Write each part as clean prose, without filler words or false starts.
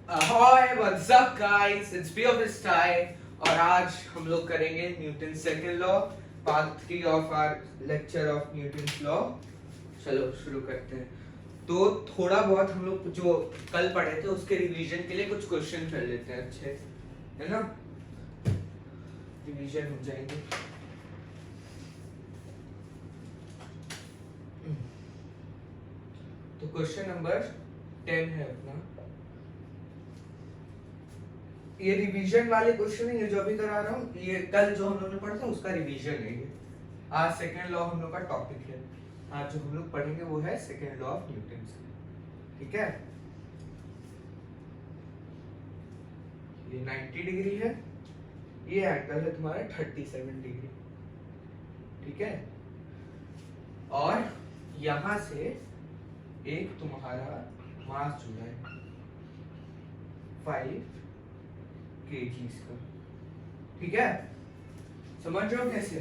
Ahoy, what's up guys? It's P of this time और आज हम लोग करेंगे Newton second law part 3 of our lecture of Newton's law. चलो शुरू करते हैं। तो थोड़ा बहुत हम लोग जो कल पढ़े थे उसके रिवीजन के लिए कुछ क्वेश्चन कर लेते हैं, अच्छे है ना, रिवीजन हो जाएंगे। तो क्वेश्चन नंबर 10 है अपना। ये रिवीजन वाले क्वेश्चन है, ये जो अभी करा रहा हूँ ये कल जो हम लोगों ने पढ़ा था उसका रिवीजन है ये। आज सेकंड लॉ हम लोग का टॉपिक है। आज जो हम लोग पढ़ेंगे वो है सेकंड लॉ ऑफ न्यूटन, ठीक है। ये 90 डिग्री है, ये एंगल है तुम्हारा 37 डिग्री, ठीक है। और यहां से एक तुम्हारा मास जुड़ा है 5 kgs का, ठीक है। समझ रहे हो कैसे?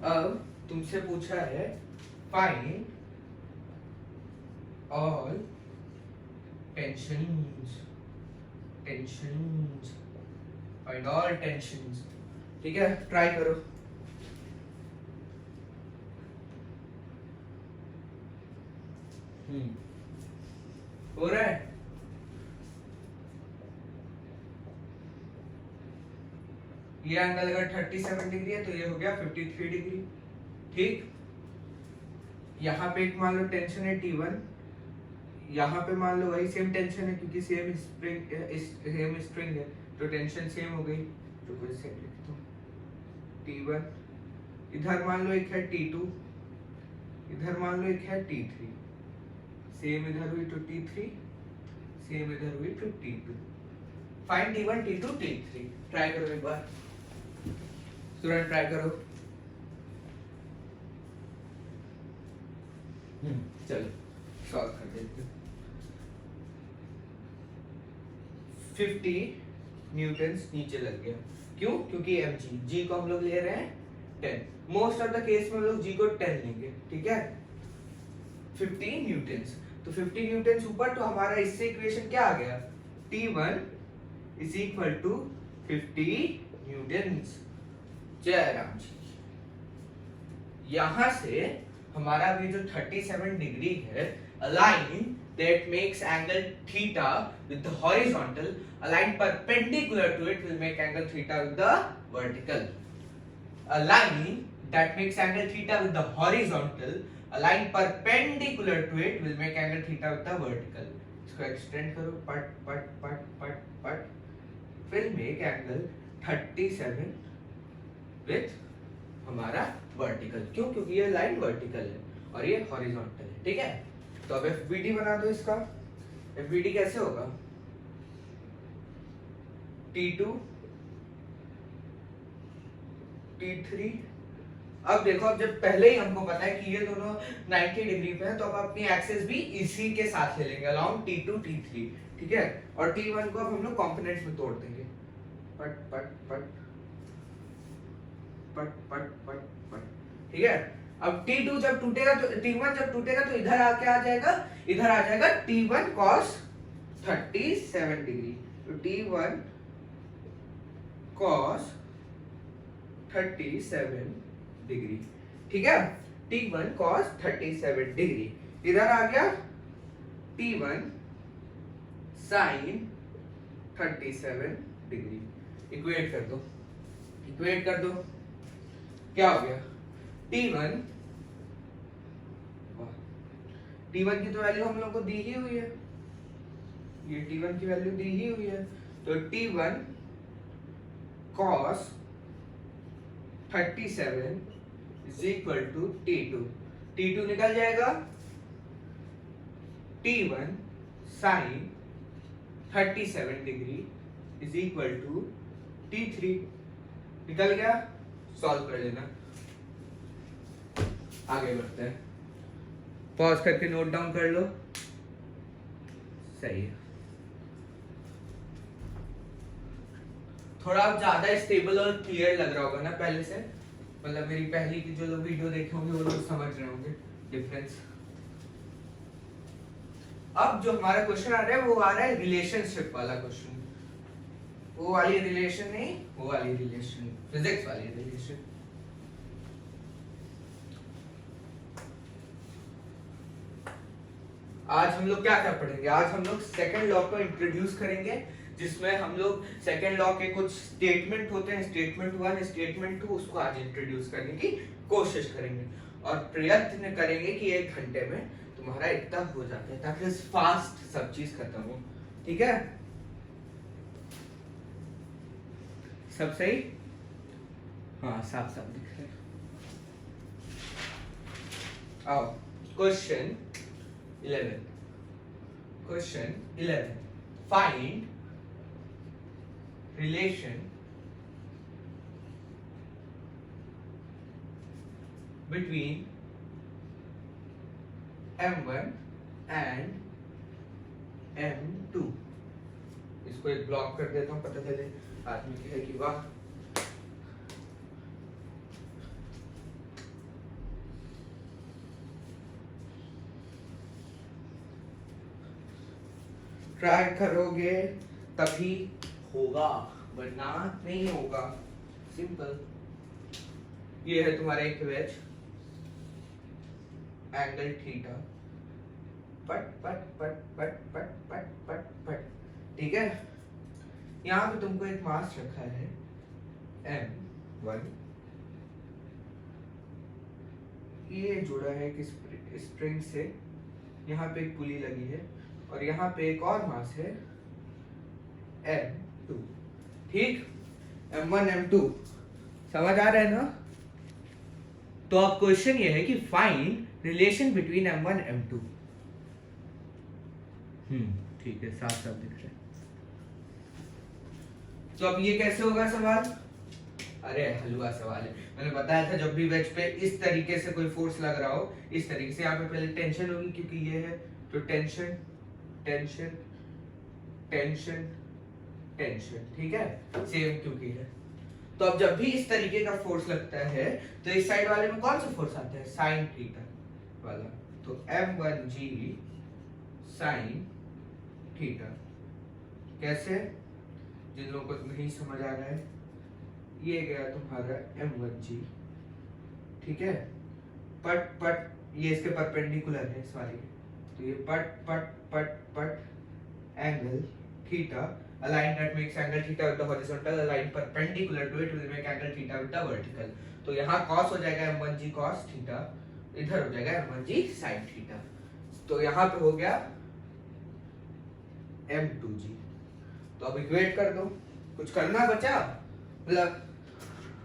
अब तुमसे पूछा है find all tensions, find all tensions, ठीक है। ट्राई करो। हो रहा है? ये एंगल अगर 37 डिग्री है तो ये हो गया 53 डिग्री, ठीक। यहाँ पे एक मान लो टेंशन है T1, यहाँ पे मान लो वही सेम टेंशन है क्योंकि सेम स्ट्रिंग है तो टेंशन सेम हो गई। तो फिर से लिखता हूँ T1, इधर मान लो एक है T2, इधर मान लो एक है T3, सेम इधर हुई तो T3, सेम इधर हुई तो T2। Find T1 T2 T3। Try करो एक बार, स्टूडेंट ट्राई करो। चलो सॉल्व कर देते हैं। 50 न्यूटन्स नीचे लग गया, क्यों? क्योंकि जी को हम लोग ले रहे हैं 10। मोस्ट ऑफ द केस में हम लोग जी को 10 लेंगे, ठीक है। 50 न्यूटन्स, तो 50 न्यूटन्स ऊपर, तो हमारा इससे इक्वेशन क्या आ गया? T1 is equal to 50 Newton's. जय राम जी। यहां से हमारा भी जो 37 डिग्री है, a line that makes angle theta with the horizontal, a line perpendicular to it will make angle theta with the vertical. A line that makes angle theta with the horizontal, a line perpendicular to it will make angle theta with the vertical. इसको extend करो, पट पट पट पट पट, will make angle 37 with हमारा vertical. क्यों? क्योंकि ये लाइन वर्टिकल है और ये हॉरिजॉन्टल है, ठीक है। तो अब FBD बना दो इसका। FBD कैसे होगा? T2 T3। अब देखो, अब जब पहले ही हमको पता है कि ये दोनों 90 डिग्री पे है तो अब अपनी एक्सिस भी इसी के साथ ले लेंगे, अलोंग T2 T3, ठीक है। और T1 को अब हम लोग कंपोनेंट्स में तोड़ देंगे, पट पट पट पट पट पट पट, ठीक है। अब T2 जब टूटेगा तो T1 जब टूटेगा तो इधर आके आ जाएगा, इधर आ जाएगा T1 cos 37 डिग्री। तो T1 cos 37 डिग्री, ठीक है। T1 cos 37 डिग्री, इधर आ गया T1 sin 37 डिग्री। इक्वेट कर दो, इक्वेट कर दो, क्या हो गया? T1 की तो वैल्यू हम लोग को दी ही हुई है, ये T1 की वैल्यू दी ही हुई है। तो T1 cos 37 is equal to T2, T2 निकल जाएगा, T1 sin 37 degree is equal to T3। निकल गया, सॉल्व कर लेना। आगे बढ़ते हैं, पॉज करके नोट डाउन कर लो, सही है। थोड़ा ज्यादा स्टेबल और क्लियर लग रहा होगा ना पहले से, मतलब मेरी पहली की जो लोग वीडियो देखे होंगे वो लोग समझ रहे होंगे डिफरेंस। अब जो हमारा क्वेश्चन आ रहा है वो आ रहा है रिलेशनशिप वाला क्वेश्चन, वो वाली रिलेशन नहीं, वो वाली रिलेशन, फिजिक्स वाली रिलेशन। आज हम लोग क्या क्या पढ़ेंगे? आज हम लोग सेकंड लॉ को इंट्रोड्यूस करेंगे, जिसमें हम लोग सेकंड लॉ के कुछ स्टेटमेंट होते हैं, स्टेटमेंट 1 स्टेटमेंट 2, उसको आज इंट्रोड्यूस करने की कोशिश करेंगे और प्रयत्न करेंगे कि 1 घंटे में तुम्हारा इतना हो जाता है ताकि फास्ट सब चीज खत्म हो। ठीक है, सब सही? हाँ, साफ साफ दिख रहा है। आओ question 11, question 11, find relation between M1 and M2। इसको एक ब्लॉक कर देता हूं, पता चले आदमी कहे कि वाह। ट्राई करोगे तभी होगा, वरना नहीं होगा। सिंपल। ये है तुम्हारा एक वेज, एंगल थीटा, पट पट पट पट पट पट पट पट। ठीक है, यहाँ पे तुमको एक मास रखा है M1, ये जुड़ा है एक स्प्रिंग से, यहाँ पे एक पुली लगी है और यहाँ पे एक और मास है M2। ठीक, M1 M2 समझ आ रहा है ना? तो अब क्वेश्चन ये है कि find relation between M1 M2। ठीक है, साफ साफ दिख रहा है। तो अब ये कैसे होगा सवाल? अरे हलवा सवाल है, मैंने बताया था जब भी वेज पे इस तरीके से कोई फोर्स लग रहा हो, इस तरीके से, यहाँ पे पहले टेंशन होगी क्योंकि ये है, तो टेंशन टेंशन टेंशन टेंशन। ठीक है, सेम क्योंकि है। तो अब जब भी इस तरीके का फोर्स लगता है तो इस साइड वाले में कौन सा फोर्स आता है? साइन थीटा वाला। तो M1G साइन थीटा। कैसे? जिन लोगों को नहीं समझ आ रहा है, ये गया तुम्हारा M1G। ठीक है, पट पट, ये इसके परपेंडिकुलर है इस वाले के, तो ये पट पट पट पट angle theta aligned that makes angle theta with the horizontal, aligned perpendicular to it will make angle theta with the vertical। तो यहाँ cos हो जाएगा M1G cos थीटा, इधर हो जाएगा M1G sin थीटा। तो यहाँ पे हो गया M2G। तो अब इक्वेट कर दो, कुछ करना बचा? मतलब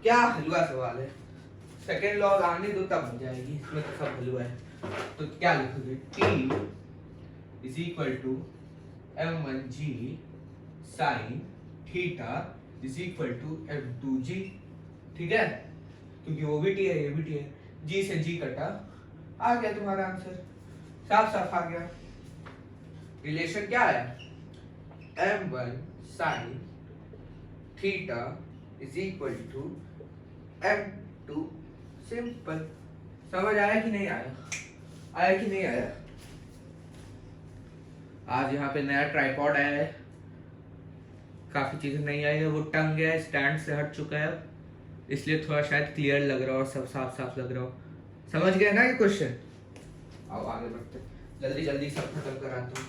क्या हलवा सवाल है, सेकेंड लॉ आने दो तब हो जाएगी, इसमें तो सब हलवा है। तो क्या लिखोगे? T is equal to M1G sine theta is equal to M2G। ठीक है, क्योंकि वो भी टी है, ये भी टी है, जी से जी कटा, आ गया तुम्हारा आंसर, साफ साफ आ गया। रिलेशन क्या है? M1 sine theta is equal to M2। Simple. समझ आया कि नहीं आया? आया कि नहीं आया? आज यहाँ पे नया ट्राइपॉड आया है, काफी चीजें नहीं आई है, वो टंग गया है, स्टैंड से हट चुका है, इसलिए थोड़ा शायद क्लियर लग रहा हो और सब साफ साफ लग रहा हो। समझ गए ना ये क्वेश्चन? आओ आगे बढ़ते, जल्दी जल्दी सब खत्म कराता हूँ।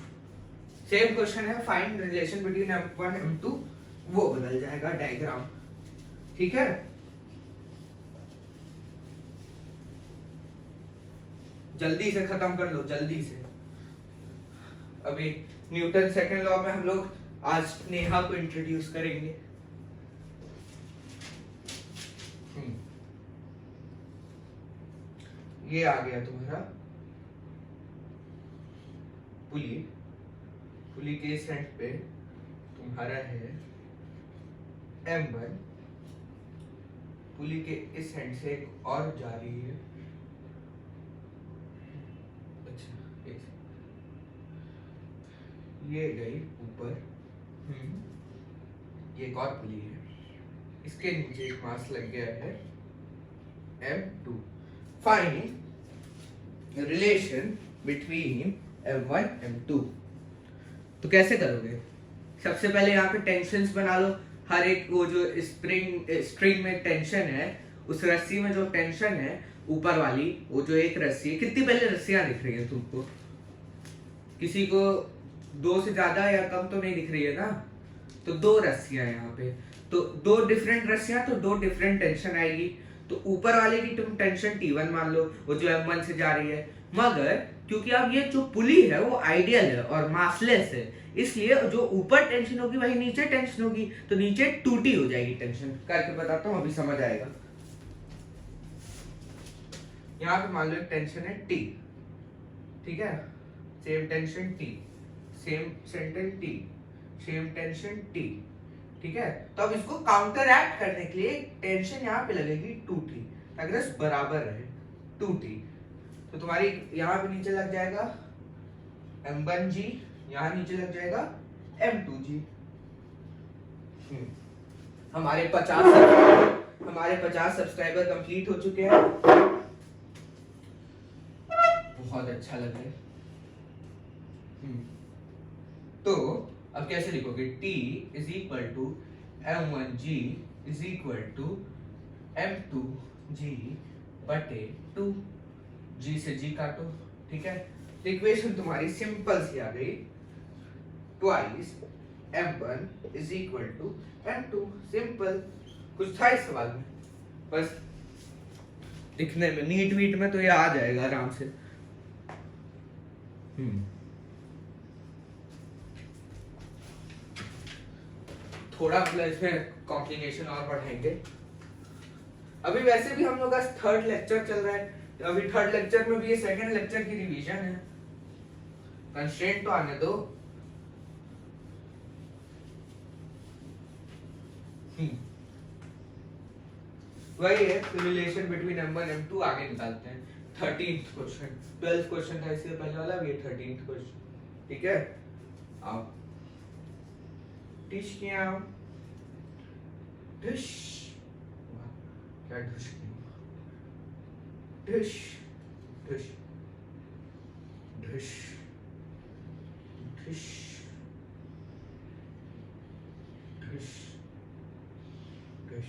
सेम क्वेश्चन है, find relation between M1 M2, वो बदल जाएगा डायग्राम। ठीक है, जल्दी से खत्म कर लो, जल्दी से। अभी न्यूटन सेकंड लॉ में हम लोग आज नेहा को इंट्रोड्यूस करेंगे। ये आ गया तुम्हारा पुली, पुली के इस एंड पे तुम्हारा है M1, पुली के इस एंड से एक और जा रही है, अच्छा ये गई ऊपर, ये एक और पुली है, इसके नीचे एक मास लग गया है M2। Find relation between M1 M2। तो कैसे करोगे? सबसे पहले यहाँ पे टेंशन्स बना लो। हर एक वो जो स्ट्रिंग में टेंशन है, उस रस्सी में जो टेंशन है ऊपर वाली, वो जो एक रस्सी है, कितनी पहले रस्सियां दिख रही है तुमको? किसी को 2 से ज्यादा या कम तो नहीं दिख रही है ना? तो 2 रस्सियां यहाँ पे, तो 2 डिफरेंट रस्सियां, तो 2 डिफरेंट टेंशन आएगी। तो ऊपर वाले की तुम टेंशन T1 मान लो, वो जो M1 से जा रही है, मगर क्योंकि अब ये जो पुली है वो आइडियल है और मासलेस है, इसलिए जो ऊपर टेंशन होगी वही नीचे टेंशन होगी, तो नीचे टूटी हो जाएगी टेंशन। करके बताता हूँ, अभी समझ आएगा। यहाँ पे मान लो एक टेंशन है T, ठीक है, same tension T, same sentence T, same tension T, ठीक है। तो अब इसको काउंटर एक्ट करने के लिए टेंशन यहाँ पे लगेगी 2T, अगर बराबर रहे 2T, तो तुम्हारी यहाँ पे नीचे लग जाएगा M1G, यहाँ नीचे लग जाएगा M2G। हमारे 50 सब्सक्राइबर कंप्लीट हो चुके हैं, बहुत अच्छा लग रहा है। तो अब कैसे लिखोगे? T is equal to M1G is equal to M2G बटे 2, G से G काटो, ठीक है। तो इक्वेशन तुम्हारी सिंपल सी आ गई, twice M1 is equal to M2। Simple, कुछ था इस सवाल में? बस लिखने में, नीट वीट में तो ये आ जाएगा आराम से। थोड़ा मतलब इसमें कॉम्प्लिकेशन और बढ़ाएंगे। अभी वैसे भी हम लोग का 3rd लेक्चर चल रहा है, तो अभी 3rd लेक्चर में भी ये 2nd लेक्चर की रिवीजन है, कंस्ट्रेंट तो आने दो। वही है रिलेशन बिटवीन M1 M2, आगे निकालते हैं। 13th क्वेश्चन, 12th क्वेश्चन था इससे पहले वाला, ये 13th क्वेश्चन, ठीक है। आओ टिश किया, टिश, क्या टिश किया, टिश टिश टिश टिश टिश टिश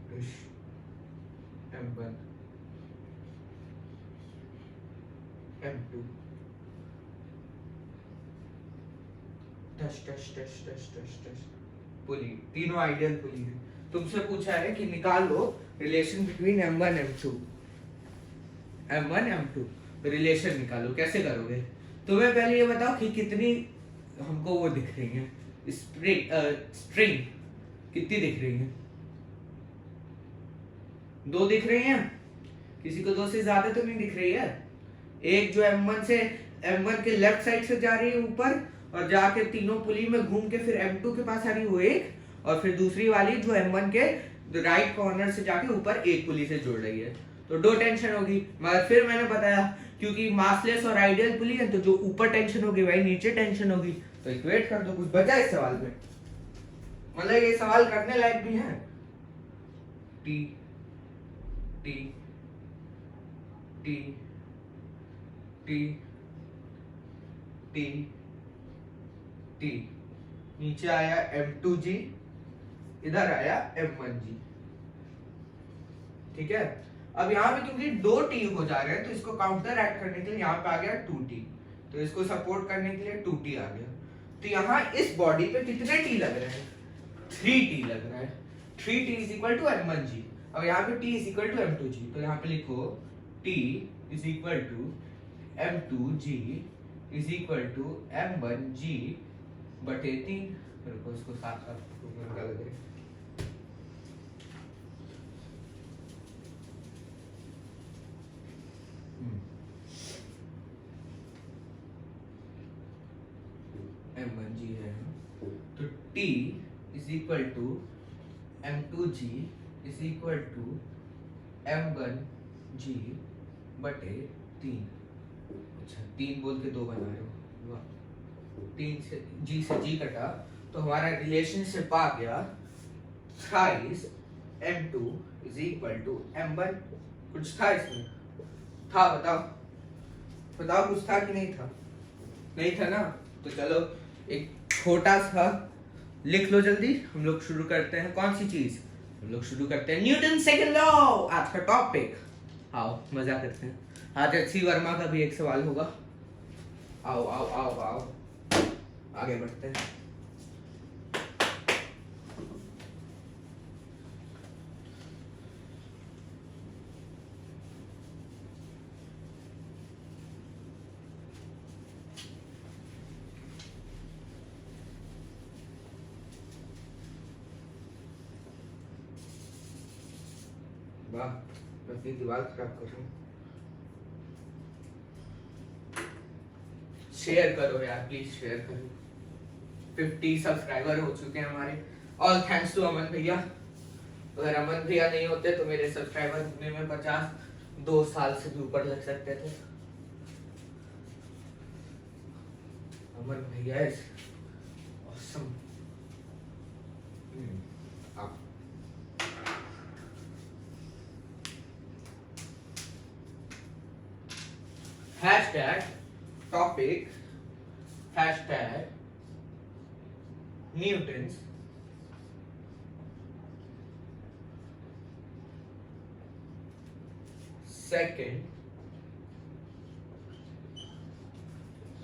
टिश, M1 M2, touch touch touch touch touch touch, पुली, तीनों आइडियल पुली है। तुमसे पूछा है कि निकाल लो relation between M1 M2, M1 M2 relation निकालो। कैसे करोगे? तुम्हें पहले ये बताओ कि कितनी हमको वो दिख रही है, स्ट्रिंग कितनी दिख रही है? 2 दिख रही हैं? किसी को 2 से ज्यादा तो नहीं दिख रही है? एक जो M1 के लेफ्ट साइड से जा रही है ऊपर, और जाके तीनों पुली में घूम के फिर M2 के पास आ रही है वो एक, और फिर दूसरी वाली जो M1 के राइट कॉर्नर से जाके ऊपर एक पुली से जोड़ रही है, तो 2 टेंशन होगी। मगर फिर मैंने बताया क्योंकि मासलेस और आइडियल पुली है, तो जो ऊपर टेंशन होगी वही नीचे टेंशन होगी। तो इक्वेट कर दो। कुछ बचा इस सवाल में? मतलब ये सवाल करने लायक भी है। T T T T T T, नीचे आया M2G, इधर आया M1G, ठीक है। अब यहाँ पे क्योंकि 2 T हो जा रहे हैं, तो इसको काउंटर एक्ट करने के लिए यहाँ पे आ गया 2T, तो इसको सपोर्ट करने के लिए 2T आ गया। तो यहाँ इस बॉडी पे कितने T लग रहे हैं? 3T लग रहा है। 3T is equal to M1G। अब यहाँ पे T is equal to M2G, तो यहाँ पे लिखो T is equal to M2G is equal to M1G बटे 3। रुको इसको साथ साथ निकाल दे। M1G है, तो T is equal to M2G is equal to M1G बटे 3। अच्छा 3 बोल के 2 बना रहे हो, 3 से G से G कटा, तो हमारा रिलेशनशिप आ गया thrice M2 is equal to M1। कुछ था इसमें? था, बताओ बताओ, कुछ था कि नहीं था? नहीं था ना, तो चलो एक छोटा सा लिख लो जल्दी, हम लोग शुरू करते हैं। कौन सी चीज? हम लोग शुरू करते हैं न्यूटन सेकंड लॉ, आज का टॉपिक। आओ मजा करते हैं, आज एच सी वर्मा का भी एक सवाल होगा। आओ आओ आओ आओ, आगे बढ़ते हैं। वाह, मैं अपनी दीवार खराब कर रहा हूँ। शेयर करो यार, प्लीज शेयर करो। 50 सब्सक्राइबर हो चुके हैं हमारे, ऑल थैंक्स टू अमन भैया। अगर अमन भैया नहीं होते तो मेरे सब्सक्राइबर होने में 2 साल से भी ऊपर लग सकते थे। अमन भैया is awesome. Hashtag topic, hashtag Newton's second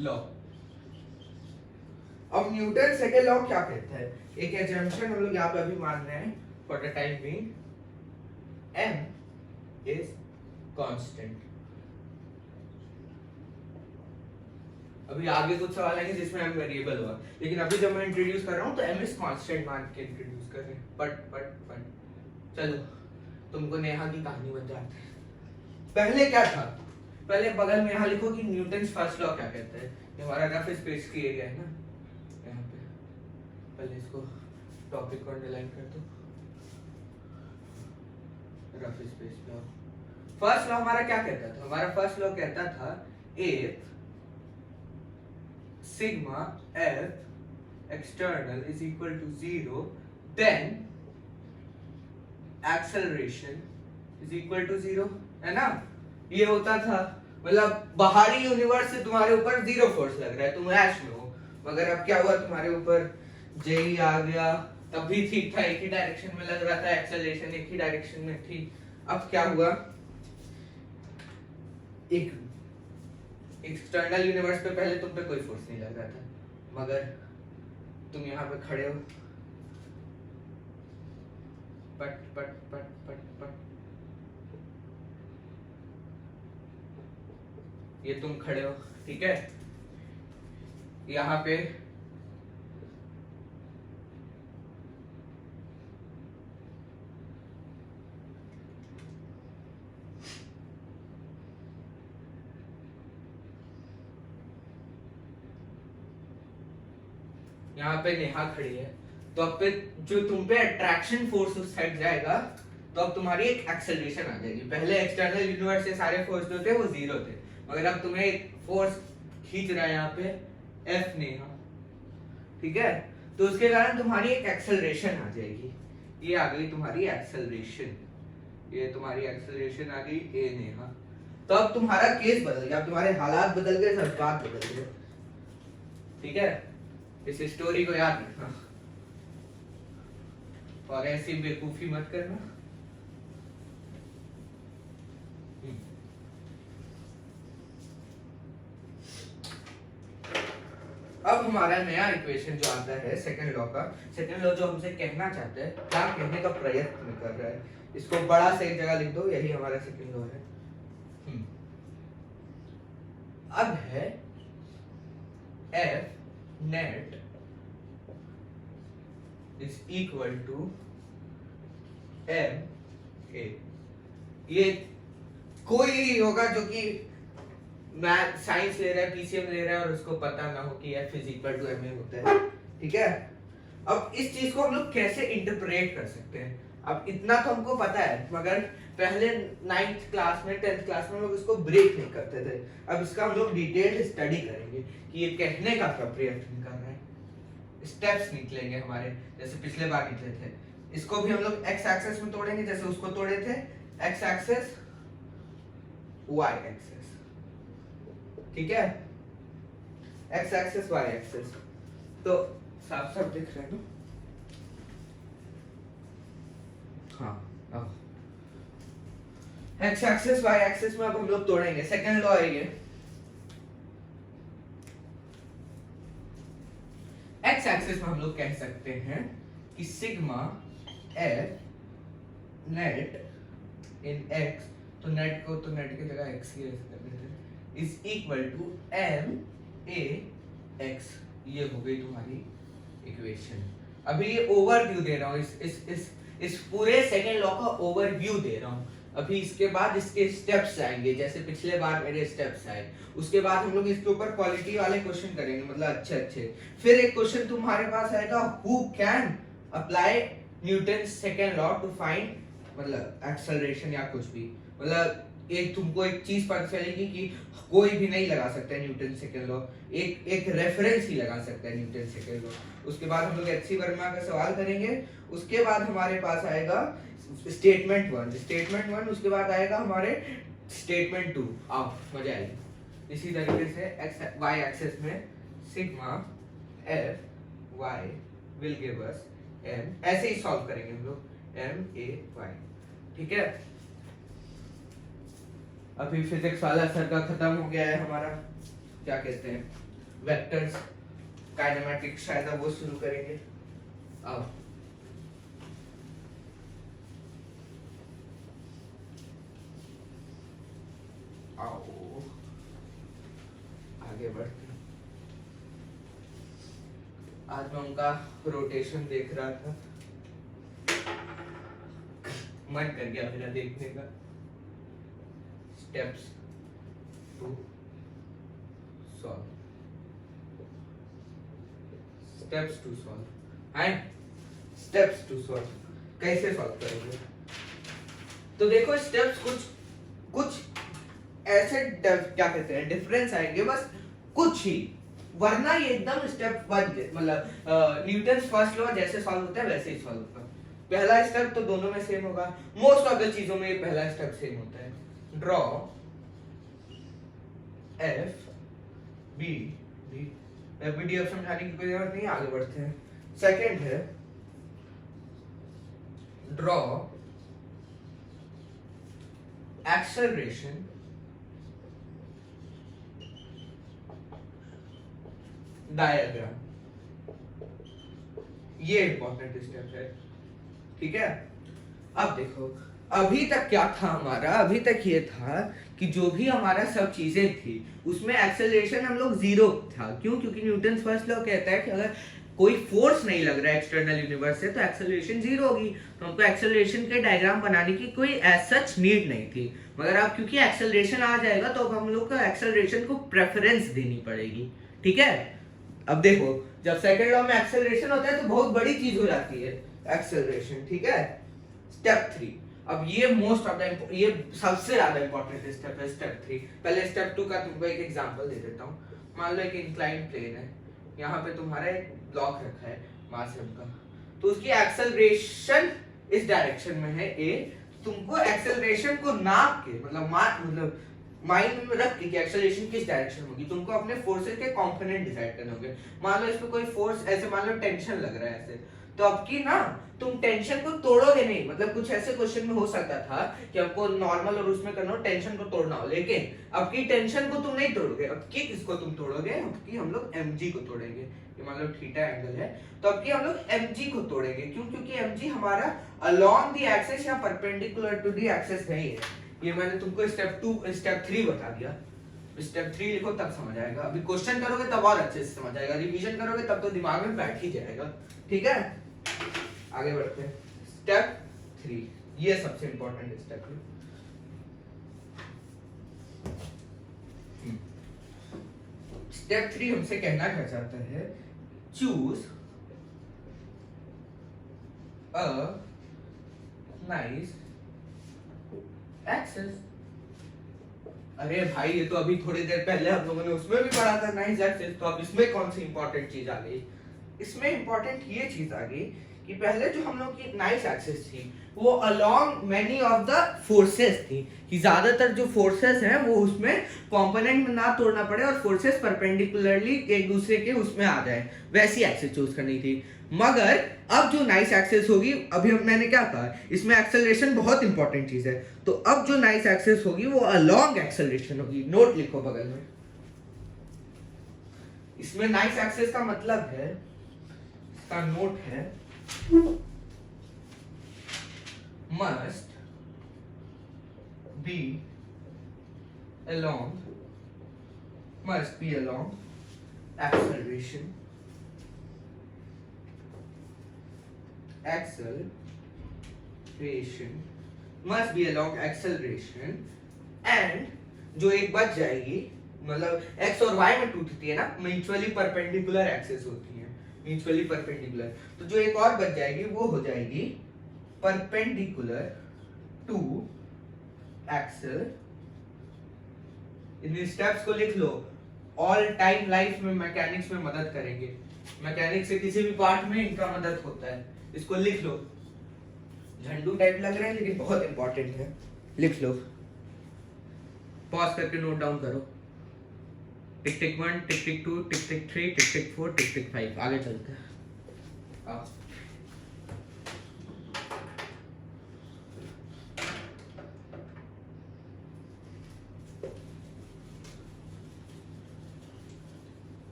law. अब न्यूटन सेकेंड लॉ क्या कहता है? एक एजम्पशन हम लोग यहाँ पे अभी मान रहे हैं for the time being, m is constant. अभी आगे कुछ सवाल आएंगे जिसमें m वेरिएबल होगा, लेकिन अभी जब मैं इंट्रोड्यूस कर रहा हूँ तो m इज कांस्टेंट मान के इंट्रोड्यूस कर रहे हैं। बट चलो तुमको नेहा की कहानी बन जाते हैं। पहले क्या था? पहले बगल में यहाँ लिखो कि न्यूटन्स फर्स्ट लॉ क्या कहता है। ये हमारा रफ स्पेस की एरिया है ना, यहाँ पे पहले इसको टॉपिक को अंडरलाइन कर दो। Rough space law, first law हमारा क्या कहता था? हमारा फर्स्ट लॉ कहता था if sigma f external is equal to 0 then acceleration is equal to 0, है ना? ये होता था, मतलब बाहरी यूनिवर्स से तुम्हारे ऊपर 0 फोर्स लग रहा है, तुम ऐश में हो, मगर अब क्या हुआ, तुम्हारे ऊपर जेई आ गया, तब भी ठीक था, एक ही डायरेक्शन में लग रहा था, एक्सेलरेशन एक ही डायरेक्शन में थी। अब क्या हुआ, एक एक्सटर्नल यूनिवर्स पे पहले तुम पे कोई फोर्स नहीं लग रहा था, मगर तुम यहाँ पे खड़े हो, पट पट पट पट पट, ये तुम खड़े हो, ठीक है, यहाँ पे नेहा खड़ी है, तो अब पे जो तुम पे अट्रैक्शन फोर्स उस साइड जाएगा, तो अब तुम्हारी एक एक्सेलरेशन आ जाएगी। पहले एक्सटर्नल यूनिवर्स से सारे फोर्स जो थे वो 0 थे, मगर अब तुम्हें एक फोर्स खींच रहा है यहाँ पे F नेहा, ठीक है, तो उसके कारण तुम्हारी एक एक्सेलरेशन आ जाएगी। ये आ गई तुम्हारी एक्सेलरेशन, ये तुम्हारी एक्सेलरेशन आ गई A नेहा। तो अब तुम्हारा केस बदल गया, अब तुम्हारे हालात बदल गए, सब बात बदल गई, ठीक है। इस स्टोरी को याद रखना और ऐसी बेवकूफी मत करना। अब हमारा नया इक्वेशन जो आता है सेकंड लॉ का, सेकंड लॉ जो हमसे कहना चाहते हैं, क्या कहने का प्रयत्न कर रहा है, इसको बड़ा से एक जगह लिख दो, यही हमारा सेकंड लॉ है। अब है F net is equal to m a। ये कोई होगा जो कि मैथ साइंस ले रहा है, पीसीएम ले रहा है और उसको पता ना हो कि f is equal to ma होता है, ठीक है। अब इस चीज को हम लोग कैसे इंटरप्रेट कर सकते हैं? अब इतना तो हमको पता है, मगर पहले 9th क्लास में 10th क्लास में हम लोग इसको ब्रेक नहीं करते थे। अब इसका हम लोग डिटेल्ड स्टडी करेंगे कि ये कहने का क्या प्रयत्न कर रहा है, स्टेप्स निकलेंगे हमारे, जैसे पिछले बार निकले थे। इसको भी हम लोग एक्स एक्सेस में तोड़ेंगे, जैसे उसको तोड़े थे, एक्स एक्सेस y एक्सिस, ठीक है, x एक्सिस y एक्सिस, तो साफ साफ दिख रहा है ना? हाँ, अब x एक्सिस y एक्सिस में अब हम लोग तोड़ेंगे, सेकंड लॉ है ये। x एक्सिस में हम लोग कह सकते हैं कि सिग्मा f नेट इन x, तो नेट को तो नेट की जगह x ही कर देते हैं, is equal to m a x, ये हो गई तुम्हारी इक्वेशन। अभी ये ओवरव्यू दे रहा हूँ, इस पूरे सेकंड लॉ का ओवरव्यू दे रहा हूँ। अभी इसके बाद इसके स्टेप्स आएंगे, जैसे पिछले बार मेरे स्टेप्स आए, उसके बाद हम लोग इसके ऊपर क्वालिटी वाले क्वेश्चन करेंगे, मतलब अच्छे अच्छे। फिर एक क्वेश्चन तुम्हारे पास आएगा, who can apply Newton second law to find मतलब एक्सेलरेशन या कुछ भी, मतलब एक तुमको एक चीज पता चलेगी कि कोई भी नहीं लगा सकता है न्यूटन सेकंड लॉ, एक रेफरेंस ही लगा सकता है न्यूटन सेकंड लॉ। उसके बाद हम लोग एचसी वर्मा का सवाल करेंगे, उसके बाद हमारे पास आएगा स्टेटमेंट वन, उसके बाद आएगा हमारे स्टेटमेंट टू। अब मजा आएगी। इसी तरीके से एक्स वाई एक्सिस में sigma F Y will give us M, ऐसे ही सॉल्व करेंगे हम लोग, एम ए वाई, ठीक है। अभी फिजिक्स वाला सर का खत्म हो गया है हमारा, क्या कहते हैं, वेक्टर्स, काइनेमेटिक्स शायद अब वो शुरू करेंगे। अब आओ आगे बढ़ते हैं। आज मैं उनका रोटेशन देख रहा था, मन कर गया मेरा देखने का। Steps to solve, steps to solve है, स्टेप्स टू सॉल्व कैसे सॉल्व करेंगे? तो देखो स्टेप्स कुछ ऐसे क्या कहते हैं डिफरेंस आएंगे, बस कुछ ही, वरना ये एकदम स्टेप वन मतलब न्यूटन फर्स्ट लॉ जैसे सॉल्व होता है वैसे ही सॉल्व होगा। पहला स्टेप तो दोनों में सेम होगा, मोस्ट ऑफ द चीजों में ये पहला स्टेप सेम होता है। Draw F B D, D समझाने की कोई जरूरत नहीं, आगे बढ़ते हैं। सेकंड है ड्रॉ एक्सेलरेशन डायग्राम, ये इंपॉर्टेंट स्टेप है, ठीक है। अब देखो अभी तक क्या था हमारा, अभी तक ये था कि जो भी हमारा सब चीजें थी उसमें एक्सेलरेशन हम लोग जीरो था। क्यों? क्योंकि न्यूटन फर्स्ट लॉ कहता है कि अगर कोई फोर्स नहीं लग रहा है एक्सटर्नल यूनिवर्स से तो एक्सेलरेशन जीरो होगी। तो हमको एक्सेलरेशन के डायग्राम बनाने की कोई एज सच नीड नहीं थी, मगर अब क्योंकि एक्सेलरेशन आ जाएगा तो अब हम लोग को एक्सेलरेशन को प्रेफरेंस देनी पड़ेगी, ठीक है। अब देखो जब सेकंड लॉ में एक्सेलरेशन होता है तो बहुत बड़ी चीज हो जाती है एक्सेलरेशन, ठीक है। स्टेप 3, अब ये मोस्ट ऑफ द ये सबसे ज्यादा इंपॉर्टेंट स्टेप है, स्टेप 3। पहले स्टेप 2 का तुमको एक एग्जांपल दे देता हूँ। मान लो एक इंक्लाइन प्लेन है, यहाँ पे तुम्हारा एक ब्लॉक रखा है मास m का, तो उसकी एक्सेलरेशन इस डायरेक्शन में है a। तुमको एक्सेलरेशन को नाप के मतलब माइंड में रख के कि एक्सेलरेशन किस डायरेक्शन होगी, तुमको अपने फोर्सेस के कंपोनेंट डिसाइड करने होंगे। मान लो इसमें कोई फोर्स ऐसे मान लो टेंशन लग रहा है ऐसे, तो अब की ना तुम टेंशन को तोड़ोगे नहीं, मतलब कुछ ऐसे क्वेश्चन में हो सकता था कि हमको नॉर्मल और उसमें करना हो टेंशन को तोड़ना हो, लेकिन अब की टेंशन को तुम नहीं तोड़ोगे, अब की किसको तुम तोड़ोगे, अब की हम लोग mg को तोड़ेंगे। ये मान लो थीटा एंगल है तो अब की हम लोग mg को तोड़ेंगे। क्यों? क्योंकि mg हमारा अलोंग द एक्सिस या परपेंडिकुलर टू द एक्सिस नहीं है। ये मैंने तुमको स्टेप 3 बता दिया। स्टेप 3 लिखो तब समझ आएगा, अभी क्वेश्चन करोगे तब और अच्छे से समझ आएगा, रिवीजन करोगे तब तो दिमाग में बैठ ही जाएगा, ठीक है। आगे बढ़ते हैं। स्टेप 3 ये सबसे इंपॉर्टेंट स्टेप है। स्टेप 3 हमसे कहना क्या चाहता है, चूज अ नाइस एक्सिस। अरे भाई ये तो अभी थोड़ी देर पहले हम लोगों ने उसमें भी पढ़ा था नाइस एक्सिस, तो अब इसमें कौन सी इंपॉर्टेंट चीज आ गई? इसमें इंपॉर्टेंट ये चीज आ गई कि पहले जो हम लोग की नाइस एक्सिस थी वो along many of the forces थी, कि ज्यादातर जो फोर्सेस हैं वो उसमें कंपोनेंट में ना तोड़ना पड़े और फोर्सेस परपेंडिकुलरली एक दूसरे के उसमें आ जाए, वैसी एक्सिस चूज करनी थी। मगर अब जो नाइस एक्सिस होगी, अभी मैंने क्या कहा, इसमें एक्सेलरेशन बहुत इंपॉर्टेंट चीज है, तो अब जो नाइस एक्सिस होगी वो अलोंग एक्सेलरेशन होगी। नोट लिखो बगल में, इसमें नाइस एक्सिस का मतलब है, इसका नोट है must be along acceleration must be along acceleration and जो एक बच जाएगी, मतलब x और y में टूटती है ना, म्यूचुअली परपेंडिकुलर एक्सिस होती है, म्यूचुअली परपेंडिकुलर, तो जो एक और बच जाएगी वो हो जाएगी परपेंडिकुलर टू एक्सल। इन स्टेप्स को लिख लो, ऑल टाइम लाइफ में मैकेनिक्स में मदद करेंगे, मैकेनिक्स से किसी भी पार्ट में इनका मदद होता है, इसको लिख लो। झंडू टाइप लग रहा है लेकिन बहुत इंपॉर्टेंट है, लिख लो, पॉज करके नोट डाउन करो। टिक टिक 1, टिक टिक 2, टिक टिक 3, टिक टिक 4, टिक टिक 5, आगे चलते हैं।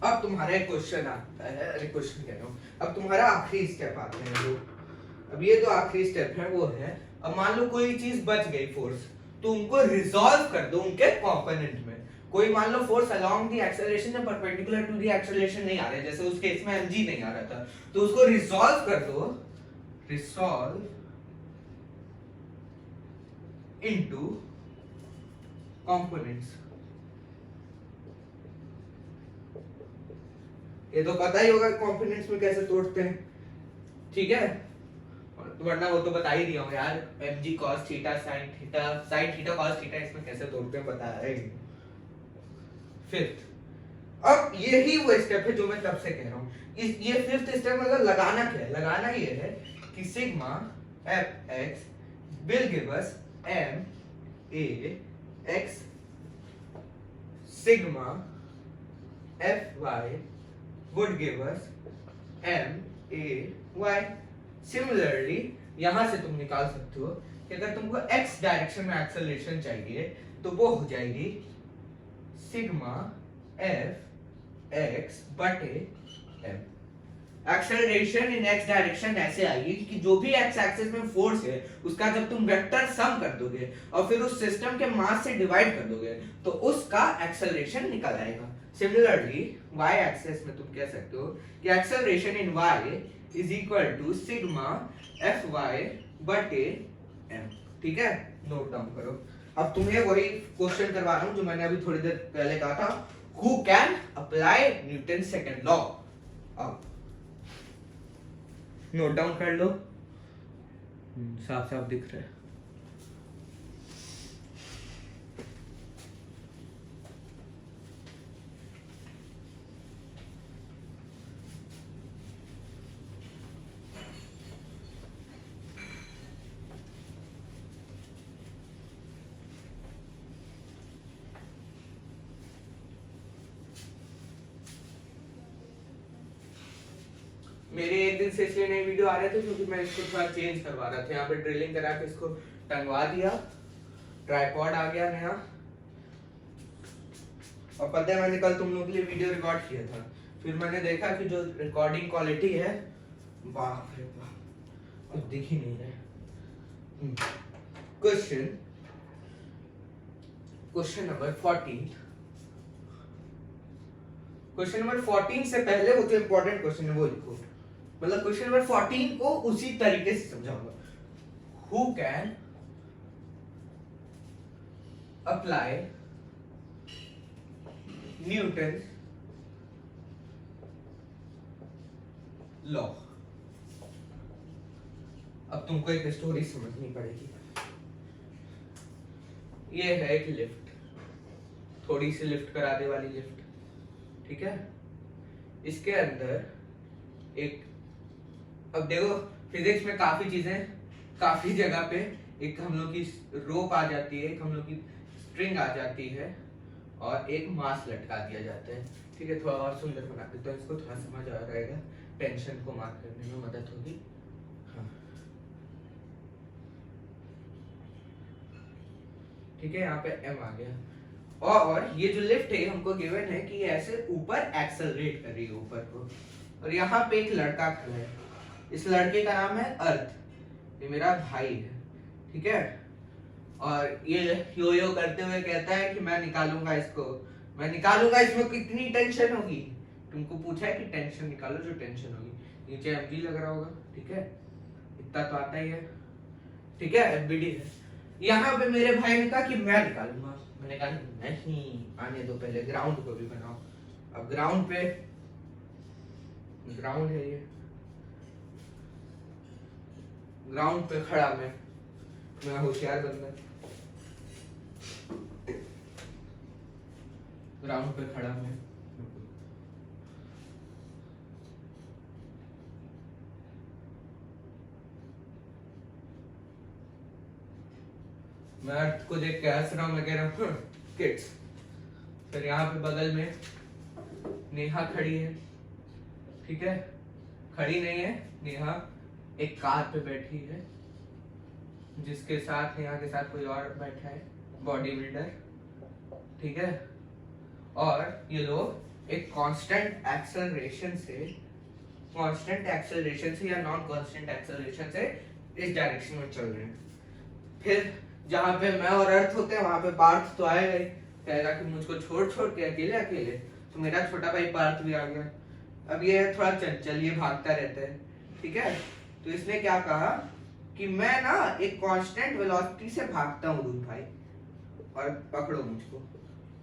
अब तुम्हारा एक क्वेश्चन आता है, अरे क्वेश्चन कह रहा हूँ, अब तुम्हारा आखिरी स्टेप आता है जो, अब ये जो आखिरी स्टेप है वो है, अब मान लो कोई चीज बच गई फोर्स, तो उनको रिजॉल्व कर दो उनके कंपोनेंट में। कोई मान लो फोर्स अलोंग द एक्सेलरेशन या परपेंडिकुलर टू द एक्सेलरेशन नहीं आ रहा है, जैसे उस केस में mg नहीं आ रहा था, तो उसको रिजॉल्व कर दो, रिजॉल्व इनटू कंपोनेंट्स। ये तो पता ही होगा कंपोनेंट्स में कैसे तोड़ते हैं, ठीक है, वरना वो तो बता ही दिया हूँ यार, mg cos theta sin theta cos theta, इसमें कैसे तोड़ते हैं बताया है। फिफ्थ, अब यही वो स्टेप है जो मैं तब से कह रहा हूँ, ये फिफ्थ स्टेप मतलब लगाना क्या है, लगाना ये है कि sigma F x will give us m a x, sigma F y would give us m a y। Similarly यहां से तुम निकाल सकते हो कि अगर तुमको x डायरेक्शन में एक्सेलरेशन चाहिए तो वो हो जाएगी सिग्मा एफ एक्स बटे m। Acceleration in x direction ऐसे आएगी कि जो भी x एक्सिस में फोर्स है उसका जब तुम वेक्टर सम कर दोगे और फिर उस सिस्टम के मास से डिवाइड कर दोगे तो उसका एक्सेलरेशन निकल आएगा। सिमिलरली y एक्सिस में तुम कह सकते हो कि acceleration in y is equal to sigma F y बटे m, ठीक है, नोट डाउन करो। अब तुम्हें वही क्वेश्चन करवा रहा हूं जो मैंने अभी थोड़ी देर पहले कहा था, who can apply Newton second law. अब नोट डाउन कर लो, साफ साफ दिख रहा है। मेरे एक दिन से इसलिए नई वीडियो आ रहे थे क्योंकि मैं इसको थोड़ा चेंज करवा रहा था, यहाँ पे ड्रिलिंग करा के इसको टंगवा दिया, ट्राइपॉड आ गया नया, और पता है मैंने कल तुम लोगों के लिए वीडियो रिकॉर्ड किया था, फिर मैंने देखा कि जो रिकॉर्डिंग क्वालिटी है, बाप रे बाप, कुछ दिख ही नहीं रहा है। क्वेश्चन नंबर 14, क्वेश्चन नंबर 14 से पहले वो जो इंपॉर्टेंट क्वेश्चन है वो लिखो, मतलब क्वेश्चन नंबर 14 को उसी तरीके से समझाऊंगा। Who can apply Newton law. अब तुमको एक स्टोरी समझनी पड़ेगी। ये है एक लिफ्ट, थोड़ी सी लिफ्ट करा दे वाली लिफ्ट, ठीक है। इसके अंदर एक, अब देखो फिजिक्स में काफी चीजें काफी जगह पे, एक हम लोग की रोप आ जाती है, एक हम लोग की स्ट्रिंग आ जाती है, और एक मास लटका दिया जाता है, ठीक है। थोड़ा और सुंदर बना देते हैं इसको, थोड़ा समझ आ रहेगा, टेंशन को मार्क करने में मदद होगी। हाँ ठीक है, यहाँ पे m आ गया। और ये जो लिफ्ट है हमको गिवन है कि ये ऐसे ऊपर एक्सेलरेट कर रही है ऊपर को, और यहाँ पे एक लड़का खड़ा है, इस लड़के का नाम है अर्थ, ये मेरा भाई है, ठीक है। और ये यो यो करते हुए कहता है कि मैं निकालूंगा इसको, मैं निकालूंगा, इसमें कितनी टेंशन होगी, तुमको पूछा है कि टेंशन निकालो जो टेंशन होगी, नीचे एफबी लग रहा होगा, ठीक है, इतना तो आता ही है, ठीक है, एफबीडी है। यहाँ पे मेरे भाई ने कहा कि मैं निकालूंगा, मैंने कहा नहीं, आने दो, पहले ग्राउंड को भी बनाओ। अब ग्राउंड पे, ग्राउंड है ये, ग्राउंड पे खड़ा मैं होशियार बंदा, ग्राउंड पे खड़ा मैं अर्थ को देख के हंस रहा हूँ, मैं कह रहा हूँ किड्स। फिर यहाँ पे बगल में नेहा खड़ी है, ठीक है, खड़ी नहीं है, नेहा एक कार पे बैठी है, जिसके साथ नेहा के साथ कोई और बैठा है, बॉडी बिल्डर, ठीक है। और ये लोग एक कांस्टेंट एक्सेलरेशन से या नॉन कांस्टेंट एक्सेलरेशन से इस डायरेक्शन में चल रहे हैं। फिर जहां पे मैं और अर्थ होते हैं वहां पे पार्थ तो आएगा ही, कहेगा कि मुझको छोड़ के अकेले, तो मेरा छोटा भाई पार्थ भी आ गया। अब ये थोड़ा चंचल, ये भागता रहता है, ठीक है। तो इसने क्या कहा कि मैं ना एक कांस्टेंट वेलोसिटी से भागता हूँ दूर भाई, और पकड़ो मुझको,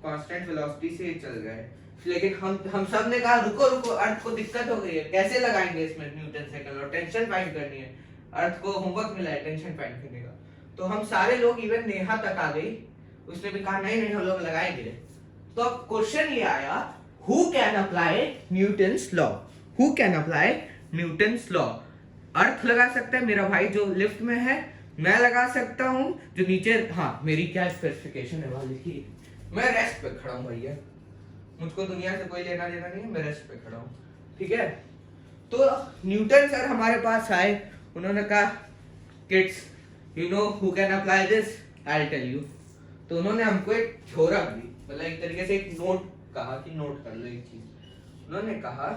कांस्टेंट वेलोसिटी से ये चल रहा है। लेकिन हम सब ने कहा रुको, अर्थ को दिक्कत हो गई है, कैसे लगाएंगे इसमें न्यूटन सेकंड, और टेंशन फाइंड करनी है, अर्थ को होमवर्क मिला है टेंशन फाइंड करने का। तो हम सारे लोग, इवन नेहा तक आ गई, उसने भी कहा नहीं हम लोग लगाएंगे। तो अब क्वेश्चन ये आया, who can apply Newton's law, who can apply Newton's law. Earth लगा सकता है, मेरा भाई जो लिफ्ट में है, मैं लगा सकता हूं जो नीचे, हाँ मेरी क्या स्पेसिफिकेशन है वाली की, मैं रेस्ट पे खड़ा हूं भैया, मुझको दुनिया से कोई लेना देना नहीं है, मैं रेस्ट पे खड़ा हूं, ठीक है। तो न्यूटन सर हमारे पास आए, उन्होंने कहा kids you know who can apply this, I will tell you. तो उन्होंने हमको एक थ्योरम दी, मतलब एक तरीके से एक नोट कहा कि नोट कर लो एक चीज। उन्होंने कहा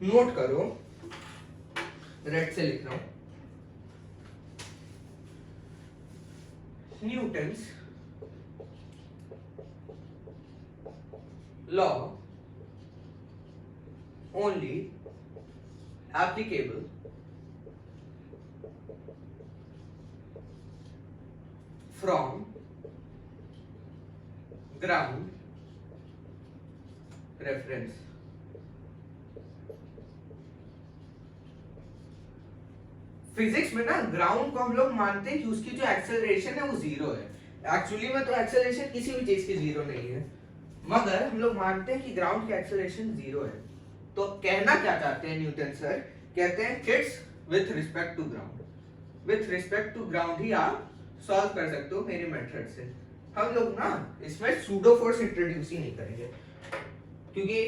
नोट करो, रेड से लिख रहा हूं, Newton's law only applicable from ground reference। Physics में ना ग्राउंड को हम लोग मानते हैं कि उसकी जो एक्सेलरेशन है वो जीरो है। एक्चुअली में तो एक्सेलरेशन किसी भी चीज की जीरो नहीं है, मगर हम लोग मानते हैं कि ग्राउंड की एक्सेलरेशन जीरो है। तो कहना क्या चाहते हैं न्यूटन सर, कहते हैं kids with respect to ground ही आप सॉल्व कर सकते हो मेरे मेथड से। हम लोग ना इसमें सूडो फोर्स इंट्रोड्यूस ही नहीं करेंगे, क्योंकि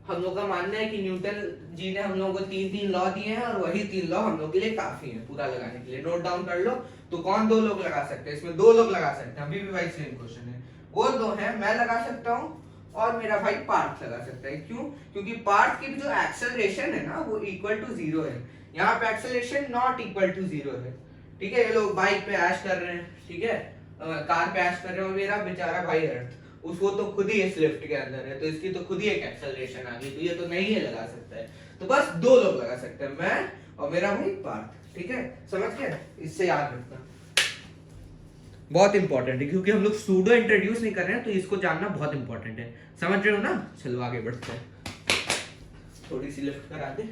हम लोग का मानना है कि न्यूटन जी ने हम लोगों को तीन लॉ दिए हैं, और वही 3 लॉ हम लोग के लिए काफी है पूरा लगाने के लिए। नोट डाउन कर लो। तो कौन 2 लोग लगा सकते हैं, इसमें 2 लोग लगा सकते हैं, अभी भी भाई सेम क्वेश्चन है। वो 2 हैं, मैं लगा सकता हूँ और मेरा भाई पार्थ लगा सकता है। क्यों? क्योंकि पार्थ की जो एक्सेलरेशन है ना वो इक्वल टू 0 है, यहाँ पे एक्सेलरेशन नॉट इक्वल टू 0 है, ठीक है। ये लोग बाइक पे ऐश कर रहे हैं, ठीक है, कार पे ऐश कर रहे हैं, और मेरा बेचारा भाई अर्थ उसको तो खुद ही इस लिफ्ट के अंदर है, तो इसकी तो खुद ही एक एक्सेलरेशन आ गई, तो ये तो नहीं है लगा सकता है। तो बस 2 लोग लगा सकते हैं, मैं और मेरा भाई पार्थ, ठीक है। समझ गए? इससे याद रखना बहुत इंपॉर्टेंट है, क्योंकि हम लोग सूडो इंट्रोड्यूस नहीं कर रहे हैं, तो इसको जानना बहुत इंपॉर्टेंट है। समझ रहे हो ना? चलो आगे बढ़ते हैं, थोड़ी सी लिफ्ट करा दे।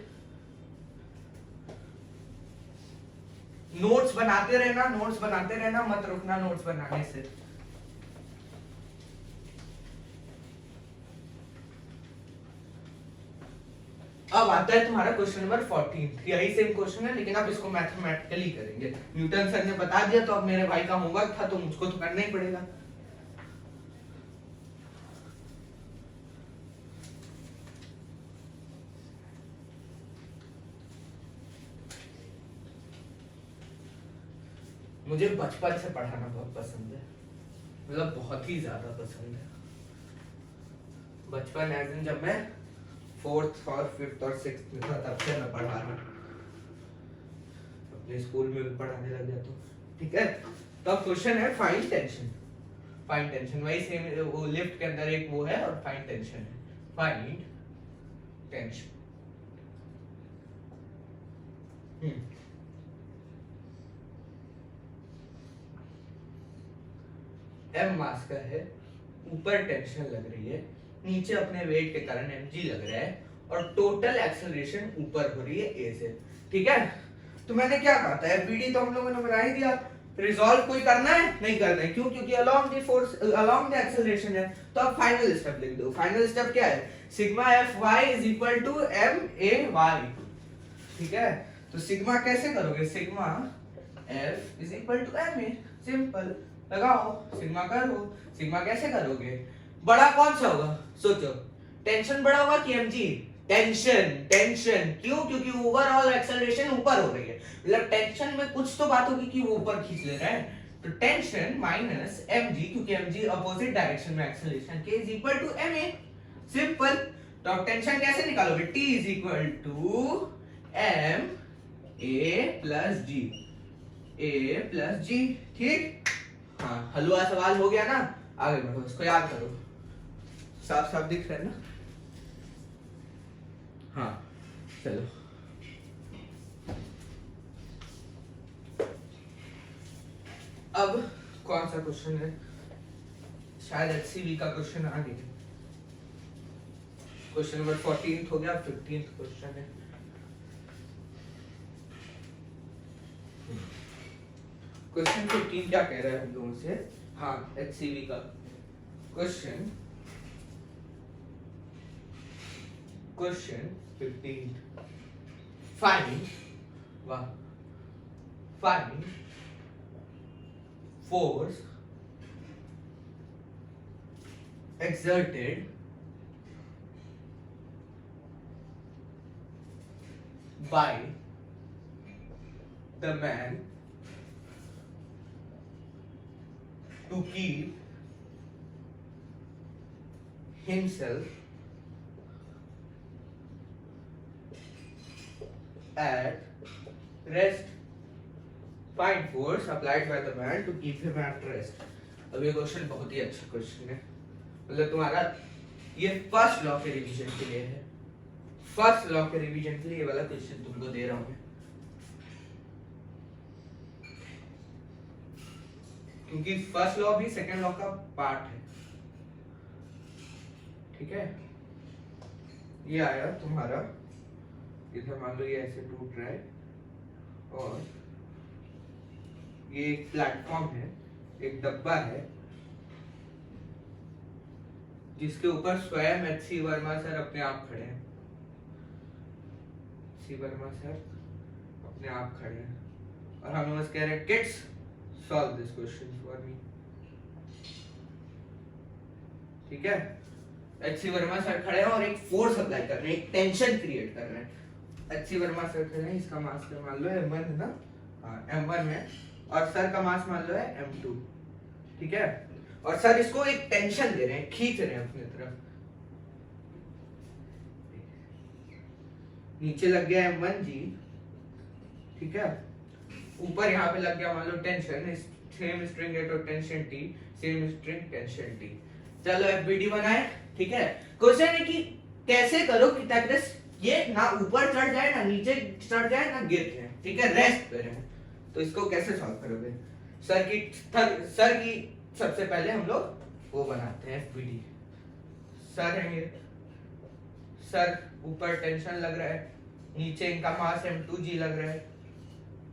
नोट्स बनाते रहना, मत रुकना नोट्स बनाने से। अब आता है तुम्हारा क्वेश्चन नंबर 14। यही सेम क्वेश्चन है लेकिन अब इसको मैथमेटिकली करेंगे। न्यूटन सर ने बता दिया तो अब मेरे भाई का होमवर्क था तो मुझको तो करना ही पड़ेगा। मुझे बचपन से पढ़ाना बहुत पसंद है, मतलब बहुत ही ज्यादा पसंद है। बचपन एज इन जब मैं 4th और 5th और 6th में था तब से मैं पढ़ा रहा हूँ, अपने स्कूल में भी पढ़ाने लग गया तो। ठीक है, तो अब क्वेश्चन है फाइंड टेंशन। फाइंड टेंशन वही सेम, वो लिफ्ट के अंदर एक वो है और फाइंड टेंशन है। Find tension. m मास का है, ऊपर टेंशन लग रही है, नीचे अपने वेट के कारण mg लग रहा है और टोटल एक्सेलरेशन ऊपर हो रही है a से। ठीक है, तो मैंने क्या कहा था एफबीडी तो हम लोगों ने बना ही दिया। रिजॉल्व कोई करना है? नहीं करना है, क्यों? क्योंकि along the force along the acceleration है। तो अब फाइनल स्टेप लिख दो। फाइनल स्टेप क्या है? Sigma F y is equal to m a y. ठीक है, तो सिग्मा कैसे करोगे? Sigma F is equal to m a, simple लगाओ, सिग्मा करो। सिग्मा कैसे करोगे? बड़ा कौन सा होगा? सोचो, टेंशन बड़ा होगा कि एमजी? टेंशन क्यों? क्योंकि ओवरऑल एक्सेलरेशन ऊपर हो रही है, मतलब टेंशन में कुछ तो बात होगी कि वो ऊपर खींच ले रहा है। तो टेंशन माइनस mg, क्योंकि mg अपोजिट डायरेक्शन में एक्सेलरेशन के, is equal to ma, simple. तो अब टेंशन कैसे निकालोगे? t is equal to m a plus g। ठीक, हाँ, हलवा सवाल हो गया ना। आगे बढ़ो, इसको याद करो। साफ साफ दिख रहा है ना? हाँ, चलो अब कौन सा क्वेश्चन है? शायद HCV का क्वेश्चन आ गया। क्वेश्चन नंबर 14 हो गया, 15th क्वेश्चन है। क्वेश्चन 15 क्या कह रहा है हम लोगों से? हाँ, HCV का question 15, find force exerted by the man to keep himself at rest. Find force applied by the man to keep him at rest. अब ये क्वेश्चन बहुत ही अच्छा क्वेश्चन है, मतलब तुम्हारा ये फर्स्ट लॉ के रिवीजन के लिए है। फर्स्ट लॉ के रिवीजन के लिए ये वाला क्वेश्चन तुमको दे रहा हूं मैं, क्योंकि फर्स्ट लॉ भी सेकंड लॉ का पार्ट है। ठीक है, ये आया तुम्हारा, इधर मान लो ये ऐसे टूट रहा है और ये एक प्लेटफॉर्म है, एक डब्बा है जिसके ऊपर स्वयं एच.सी. वर्मा सर अपने आप खड़े हैं। सी वर्मा सर अपने आप खड़े हैं और हम बस कह रहे हैं kids solve this question for me. ठीक है, एच.सी. वर्मा सर खड़े हैं और एक फोर्स अप्लाई कर रहे हैं, एक टेंशन क्रिएट कर रहे हैं। एच.सी. वर्मा सर खड़े हैं, इसका मास मान लो m1 है ना, हाँ m1 है, और सर का मास मान लो है m2। ठीक है, और सर इसको एक टेंशन दे रहे हैं, खींच रहे हैं अपनी तरफ। नीचे लग गया m1g, ठीक है, ऊपर यहाँ पे लग गया मान लो टेंशन, सेम स्ट्रिंग है तो tension t, same string tension t। चलो एफबीडी बनाए। ठीक है, क्वेश्चन है कि कैसे करो कि ताकि ये ना ऊपर चढ़ जाए ना नीचे चढ़ जाए ना गिर जाए। ठीक है, रेस्ट पे रहे। तो इसको कैसे सॉल्व करोगे? सर की सबसे पहले हम लोग वो बनाते हैं एफबीडी। सर है ये, सर ऊपर टेंशन लग रहा है, नीचे इनका मास m2g लग रहा है।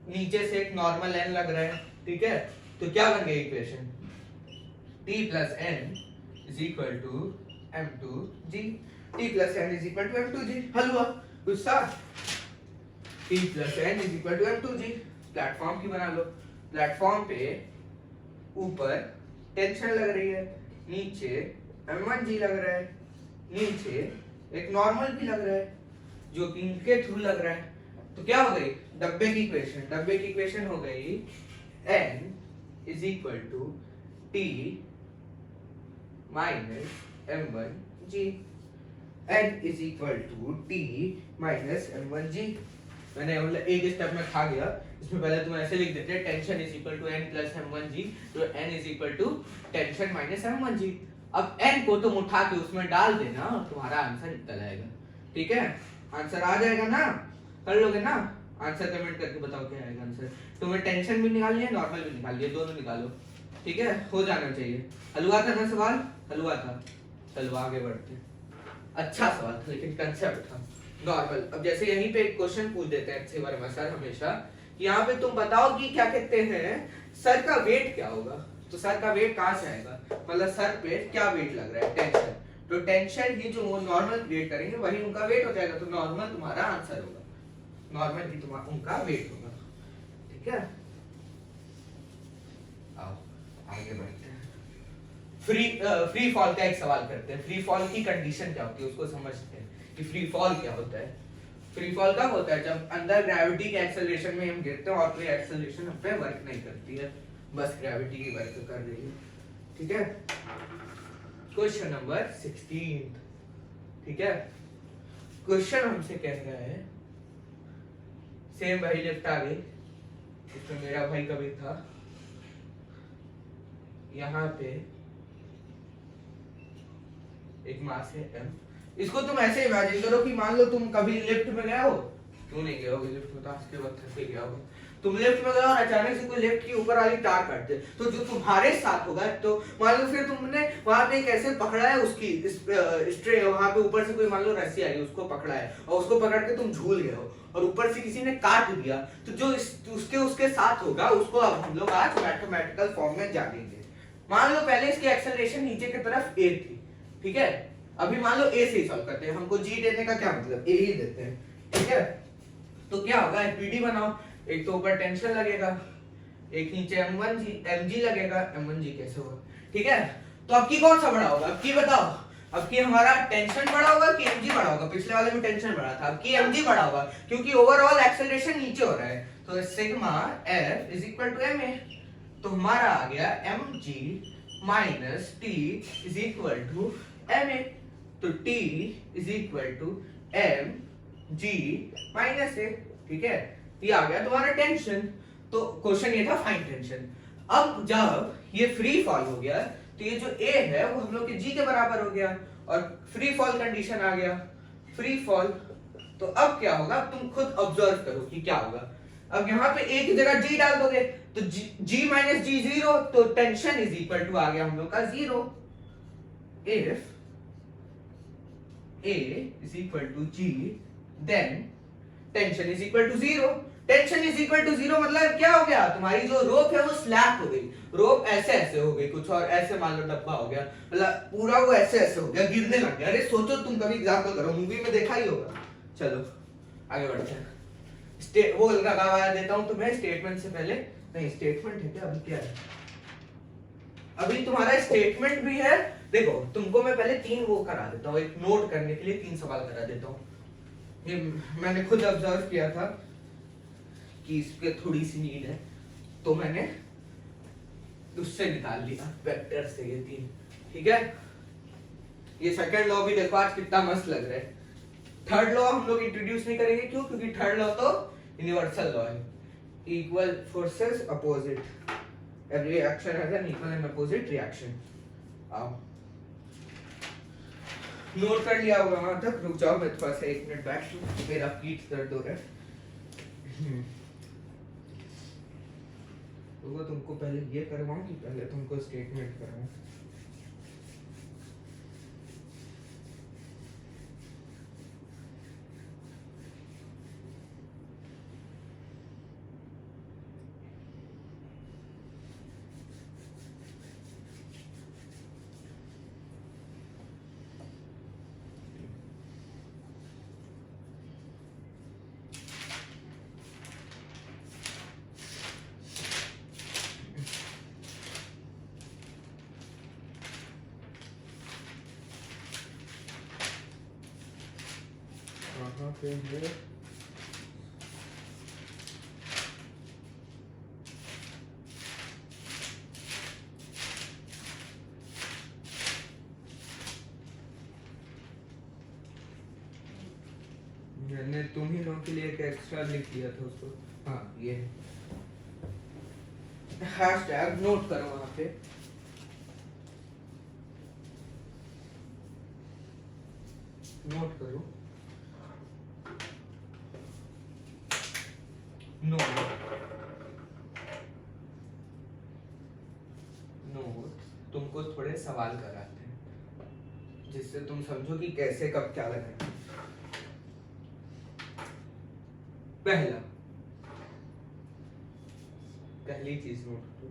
नीचे से एक नॉर्मल n लग रहा है, ठीक है, तो क्या बन गई equation, t plus n is equal to m2g, t plus n is equal to m2g, हल हुआ गुस्सा, t plus n is equal to m2g, platform की बना लो, प्लेटफॉर्म पे ऊपर टेंशन लग रही है, नीचे m1g लग रहा है, नीचे एक नॉर्मल भी लग रहा है जो कि इनके थ्रू लग रहा है, तो क्या हो गई डब्बे की इक्वेशन हो गई n is equal to t minus m1g, n is equal to t minus m1g। मैंने मतलब एक स्टेप में खा गया, इसमें पहले तुम ऐसे लिख देते tension is equal to n plus m1g, तो n is equal to tension minus m1g। अब n को तुम उठा के उसमें डाल देना और तुम्हारा आंसर निकल आएगा, ठीक है, आंसर आ जाएगा ना, कर लोगे ना, आंसर कमेंट करके बताओ क्या आएगा आंसर। तुम्हें टेंशन भी निकालनी है, नॉर्मल भी निकालनी है, दोनों निकालो, ठीक है, हो जाना चाहिए। हल हुआ था ना सवाल, हल हुआ था, चलो आगे बढ़ते हैं। अच्छा सवाल था लेकिन कंसेप्ट था नॉर्मल। अब जैसे यहीं पे एक क्वेश्चन पूछ देते हैं अच्छे वर्मा सर हमेशा, यहाँ पे तुम बताओ कि क्या कहते हैं सर का वेट क्या होगा, तो सर का वेट कहाँ से आएगा, मतलब सर पे क्या वेट लग रहा है, टेंशन, तो टेंशन ही जो वो नॉर्मल क्रिएट करेंगे वही उनका वेट हो जाएगा, तो नॉर्मल तुम्हारा आंसर होगा, नॉर्मल ही तुम्हारा उनका वेट होगा, ठीक है। आओ आगे बढ़ते हैं, फ्री फॉल का एक सवाल करते हैं। फ्री फॉल की कंडीशन क्या होती है उसको समझते हैं कि फ्री फॉल क्या होता है। फ्री फॉल कब होता है, जब अंदर ग्रेविटी के एक्सेलरेशन में हम गिरते हैं और कोई एक्सेलरेशन हम पे वर्क नहीं करती है, बस ग्रेविटी की वर्क कर रही है, ठीक है। क्वेश्चन नंबर 16, ठीक है, क्वेश्चन हमसे कह रहा है सेम भाई लिफ्ट आ गई, इसमें मेरा भाई कभी था, यहाँ पे एक मास है m, इसको तुम ऐसे इमेजिन करो कि मान लो तुम कभी लिफ्ट में गए हो, क्यों नहीं गए हो लिफ्ट में, तो आज के वक्त फंसे गया हो, तुम लिफ्ट में गए और अचानक से कोई लिफ्ट की ऊपर वाली तार काट दे, तो जो तुम्हारे साथ होगा, तो मान लो फिर तुमने वहां पे कैसे पकड़ा है उसकी स्ट्रे, वहां पे ऊपर से कोई मान लो रस्सी आई उसको पकड़ा है और उसको पकड़ के तुम झूल गए हो और ऊपर से किसी ने काट दिया, तो जो उसके साथ होगा उसको अब हम लोग आज मैथमेटिकल फॉर्म में जानेंगे। मान लो पहले इसकी एक्सेलरेशन नीचे की तरफ a थी, ठीक है, अभी मान लो a से ही सॉल्व करते हैं, हमको g देने का क्या मतलब, a ही देते हैं, ठीक है, तो क्या होगा pd बनाओ, एक तो ऊपर टेंशन लगेगा, एक नीचे mg लगेगा, m1g कैसे होगा, ठीक है। तो अब की कौन सा बड़ा होगा, अब की बताओ, अब की हमारा टेंशन बड़ा होगा कि mg बड़ा होगा, पिछले वाले में टेंशन बड़ा था, अब की mg बड़ा होगा क्योंकि ओवरऑल एक्सेलरेशन नीचे हो रहा है, तो sigma f is equal to ma, तो हमारा आ गया mg minus t is equal to ma, तो t is equal to mg minus a, ठीक है, ये आ गया तुम्हारा टेंशन। तो क्वेश्चन ये था फाइंड टेंशन। अब जब ये फ्री फॉल हो गया तो ये जो a है वो हम लोग के g के बराबर हो गया और फ्री फॉल कंडीशन आ गया, फ्री फॉल, तो अब क्या होगा, अब तुम खुद ऑब्जर्व करो कि क्या होगा। अब यहाँ पे a की जगह g डाल दोगे तो g माइनस g 0, तो टेंशन इज इक्वल टू आ गया हम लोग का 0, if a is equal to g then tension is equal to 0। Tension is equal to 0 मतलब क्या हो गया, तुम्हारी जो रोप है वो स्लैप हो गई, रोप ऐसे ऐसे हो गई कुछ, और ऐसे मान लो डब्बा हो गया, मतलब पूरा वो ऐसे ऐसे हो गया, गिरने लग गया। अरे सोचो तुम कभी एग्जांपल करो, मूवी में देखा ही होगा। चलो आगे बढ़ते हैं, वो लगा देता हूं तुम्हें स्टेटमेंट से पहले, नहीं स्टेटमेंट है क्या, अभी क्या है, अभी तुम्हारा स्टेटमेंट भी है। देखो तुमको मैं पहले 3 वो करा देता हूँ, एक नोट करने के लिए 3 सवाल करा देता हूँ, ये मैंने खुद ऑब्जर्व किया था कि इसके थोड़ी सी नीड है, तो मैंने उससे निकाल लिया वेक्टर से ये 3, ठीक है। ये सेकंड लॉ भी देखो आज कितना मस्त लग रहा है। थर्ड लॉ हम लोग इंट्रोड्यूस नहीं करेंगे, क्यों, क्योंकि थर्ड लॉ तो यूनिवर्सल लॉ है, equal forces opposite, every action has an equal and opposite reaction। आओ नोट कर लिया होगा वहां तक, रुक जाओ मैं थोड़ा सा 1 मिनट बैठ लूं, मेरा पीठ दर्द हो रहा है। तो वो तुमको पहले ये करवाऊं कि पहले तुमको स्टेटमेंट करवाऊं, यहाँ पे है मैंने तुम ही लोगों के लिए एक एक्स्ट्रा लिख दिया था उसको। हाँ ये हैशटैग नोट करो वहां पे। नोट करो नोट तुमको थोड़े सवाल कराते हैं जिससे तुम समझो कि कैसे कब क्या लगाए। पहली चीज नोट करो।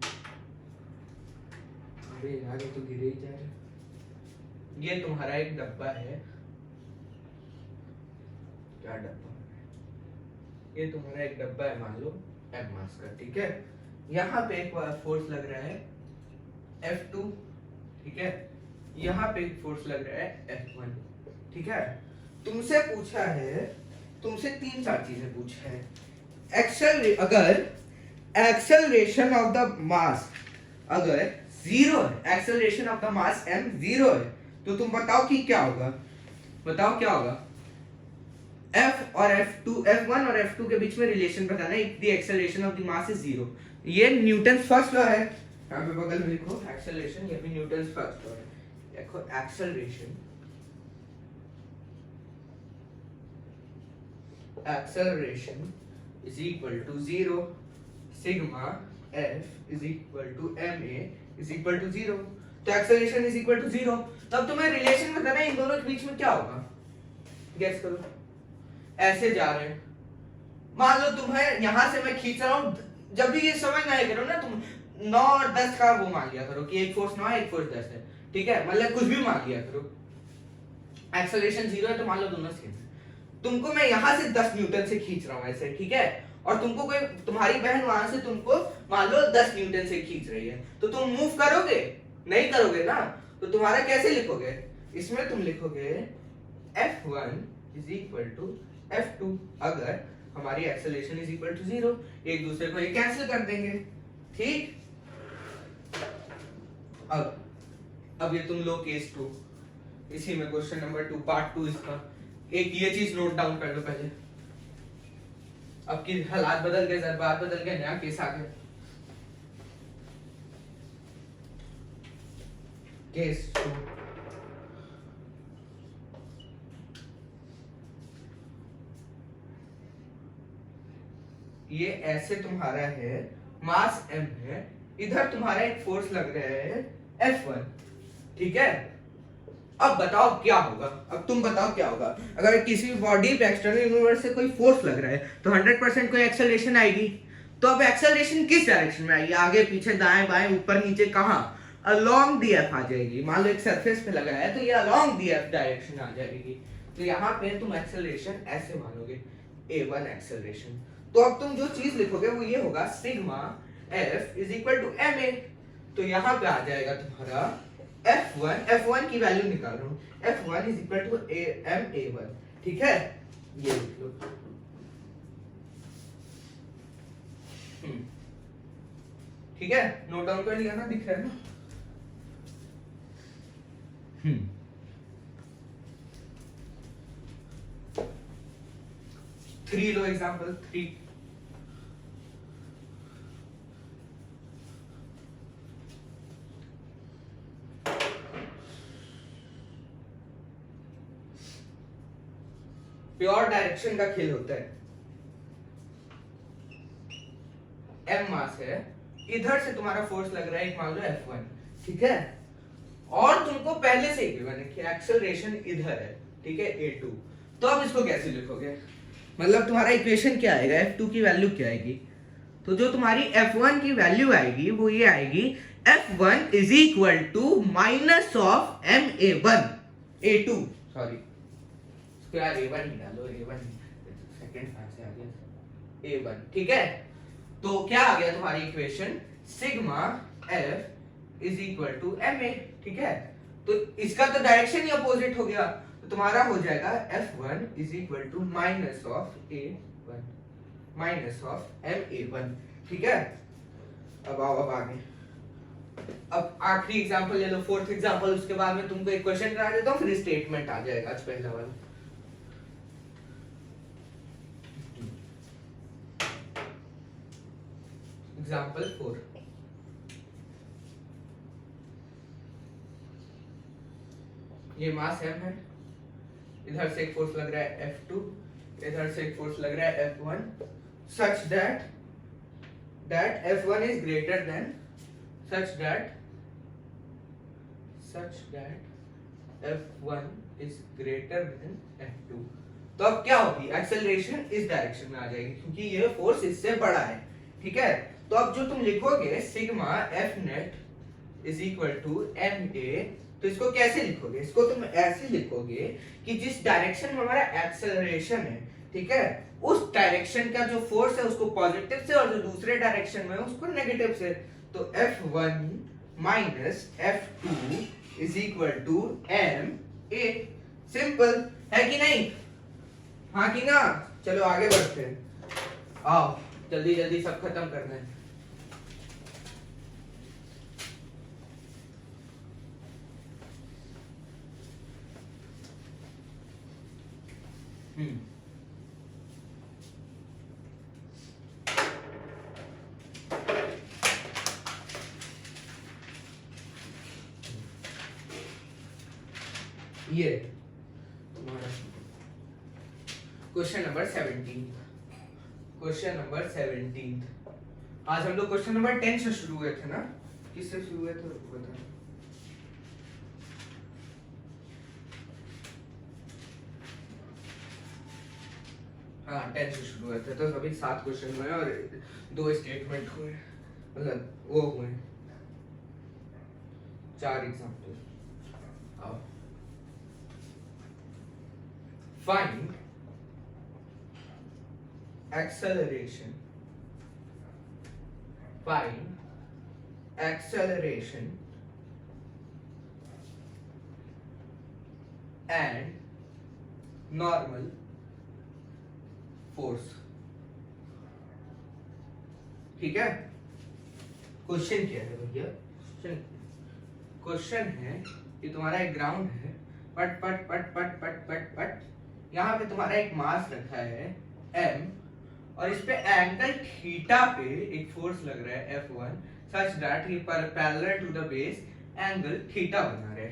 अरे यार ये तो गिरे ही जा रहा। ये तुम्हारा एक डब्बा है। क्या डब्बा है? ये तुम्हारा एक डब्बा है, मान लो एम मास का, ठीक है। यहाँ पे एक फोर्स लग रहा है F2, ठीक है। यहाँ पे एक फोर्स लग रहा है F1, ठीक है। तुमसे पूछा है, तुमसे 3-4 चीजें पूछा है। अगर एक्सेलरेशन ऑफ द मास अगर 0 है, acceleration of the mass m 0 है, तो तुम बताओ कि क्या होगा। बताओ क्या होगा। F और F2, F1 और F2 के बीच में रिलेशन बताना है। The acceleration of the mass is 0। ये न्यूटन फर्स्ट लॉ है। यहाँ पे बगल में लिखो एक्सेलरेशन, ये भी न्यूटन फर्स्ट लॉ है। देखो acceleration is equal to 0 sigma f is equal to ma is equal to 0। तो एक्सेलरेशन is equal to 0। तब तुम्हें रिलेशन बताना है इन दोनों के बीच में क्या होगा। गेस करो। ऐसे जा रहे हैं, मान लो तुम्हें यहां से मैं खींच रहा हूं। जब भी ये समझ ना आए करो ना, तुम 9 और 10 का वो मान लिया करो कि एक फोर्स 9 है एक फोर्स 10 है, ठीक है। मतलब कुछ भी मान लिया करो। एक्सेलरेशन 0 है तो मान लो दोनों सेम है। तुमको मैं यहां से 10 न्यूटन से खींच रहा हूं ऐसे, ठीक है। और तुमको कोई तुम्हारी बहन वहां से तुमको मान लो 10 न्यूटन से खींच रही है, तो तुम मूव करोगे? नहीं करोगे ना। तो तुम्हारा कैसे लिखोगे? इसमें तुम लिखोगे F1 is equal to F2। अगर हमारी एक्सेलरेशन इज इक्वल टू 0, एक दूसरे को ये कैंसिल कर देंगे, ठीक। अब ये तुम लो केस 2। इसी में क्वेश्चन नंबर 2 पार्ट 2 इसका। एक ये चीज नोट डाउन कर लो पहले। अब की हालात बदल गए, जज्बात बदल गए, नया केस आ गया। केस 2। ये ऐसे तुम्हारा है, मास m है, इधर तुम्हारा एक फोर्स लग रहा है F1, ठीक है। अब बताओ क्या होगा। अब तुम बताओ क्या होगा। अगर किसी भी बॉडी पे एक्सटर्नल यूनिवर्स से कोई फोर्स लग रहा है तो 100% कोई एक्सेलरेशन आएगी। तो अब एक्सेलरेशन किस डायरेक्शन में आएगी? आगे पीछे दाएं बाएं ऊपर नीचे, कहां? अलोंग दी एफ आ जाएगी। मान लो एक सरफेस पे लगा है तो ये अलोंग दी एफ डायरेक्शन आ जाएगी। तो यहाँ पे तुम एक्सेलरेशन ऐसे मानोगे, a1 एक्सेलरेशन। तो अब तुम जो चीज लिखोगे वो ये होगा sigma f is equal to ma। तो यहाँ पे आ जाएगा तुम्हारा F1 की वैल्यू निकाल रहा हूँ, F1 is equal to ma1, ठीक है। ये लिख लो। ठीक है, नोट डाउन कर लिया ना, दिख रहा है ना। 3 लो एग्जांपल 3। प्योर डायरेक्शन का खेल होता है। m मास है, इधर से तुम्हारा फोर्स लग रहा है, एक मान लो F1, ठीक है। और तुमको पहले से ही गिवन है कि एक्सेलरेशन इधर है, ठीक है, a2। तो अब इसको कैसे लिखोगे? मतलब तुम्हारा इक्वेशन क्या आएगा, F2 की वैल्यू क्या आएगी? तो जो तुम्हारी F1 की वैल्यू आएगी वो ये आएगी, F1 is equal to minus of ma1 a2, sorry यार a1 ही डालो, a1 सेकंड फाइव से आ गया a1, ठीक है। तो क्या आ गया तुम्हारी equation, sigma f is equal to ma, ठीक है। तो इसका तो डायरेक्शन ही अपोजिट हो गया। तो तुम्हारा हो जाएगा F1 is equal to minus of A1 minus of MA1। ठीक है, अब आओ अब आगे, अब आखिरी एग्जांपल ले लो, फोर्थ एग्जांपल, उसके बाद में तुमको एक क्वेश्चन करा देता हूँ, फिर स्टेटमेंट आ जाएगा आज पहला वाला। एग्जांपल 4, ये मास m है, इधर से एक फोर्स लग रहा है F2, इधर से एक फोर्स लग रहा है F1, such that F1 is greater than such that F1 is greater than F2। तो अब क्या होगी, एक्सेलरेशन इस डायरेक्शन में आ जाएगी क्योंकि ये फोर्स इससे बड़ा है। ठीक है, तो अब जो तुम लिखोगे sigma F net is equal to MA, तो इसको कैसे लिखोगे, इसको तुम ऐसे लिखोगे कि जिस डायरेक्शन में हमारा एक्सेलरेशन है, ठीक है, उस डायरेक्शन का जो फोर्स है उसको पॉजिटिव से और जो दूसरे डायरेक्शन में है उसको नेगेटिव से। तो F1 minus F2 is equal to MA। Simple है कि नहीं, हाँ कि ना। चलो आगे बढ़ते हैं, आओ जल्दी जल्दी सब खत्म करना है। ये क्वेश्चन नंबर 17, क्वेश्चन नंबर 17। आज हम लोग क्वेश्चन नंबर 10 से शुरू हुए थे ना, किससे शुरू हुए थे बता। हाँ 10 से शुरू हुए थे, तो अभी 7 क्वेश्चन हुए और 2 स्टेटमेंट हुए, मतलब वो हुए 4 एग्जाम्पल। आओ, find acceleration and normal force। ठीक है, क्वेश्चन क्या है भैया, क्वेश्चन है कि तुम्हारा एक ग्राउंड है, पट पट पट पट पट पट पट, यहाँ पे तुम्हारा एक मास रखा है m और इस पे एंगल थीटा पे एक फोर्स लग रहा है F1 सच दैट ये parallel to the base angle theta बना रहे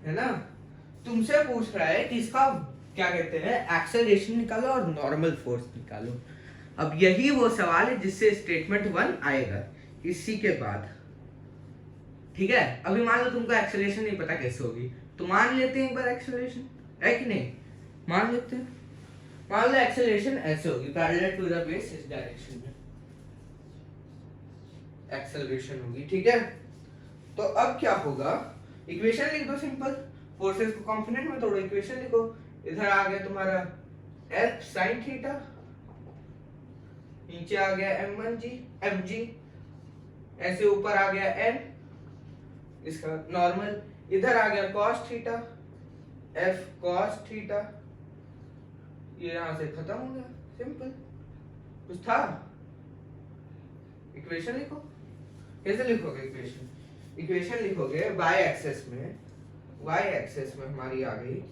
है ना। तुमसे पूछ रहा है कि इसका क्या कहते हैं, एक्सेलरेशन निकालो और नॉर्मल फोर्स निकालो। अब यही वो सवाल है जिससे स्टेटमेंट 1 आएगा इसी के बाद। ठीक है, अभी मान लो तुमको एक्सेलरेशन नहीं पता कैसे होगी, तो मान लेते हैं एक बार एक्सेलरेशन, है कि नहीं, मान लेते हैं। मान लो एक्सेलरेशन ऐसे होगी, पैरेलल टू द बेस इस डायरेक्शन में एक्सेलरेशन होगी। ठीक है, तो अब क्या होगा, इक्वेशन लिख दो सिंपल, फोर्सेस को कंपोनेंट में तोड़ो, इक्वेशन लिखो। इधर आ गया तुम्हारा F sin थीटा, नीचे आ गया Fg, ऐसे ऊपर आ गया n इसका नॉर्मल, इधर आ गया cos theta, F cos theta, ये यहां से खत्म हो गया, सिंपल। कुछ था, इक्वेशन लिखो। कैसे लिखोगे इक्वेशन, इक्वेशन लिखोगे y एक्सेस में हमारी आ गई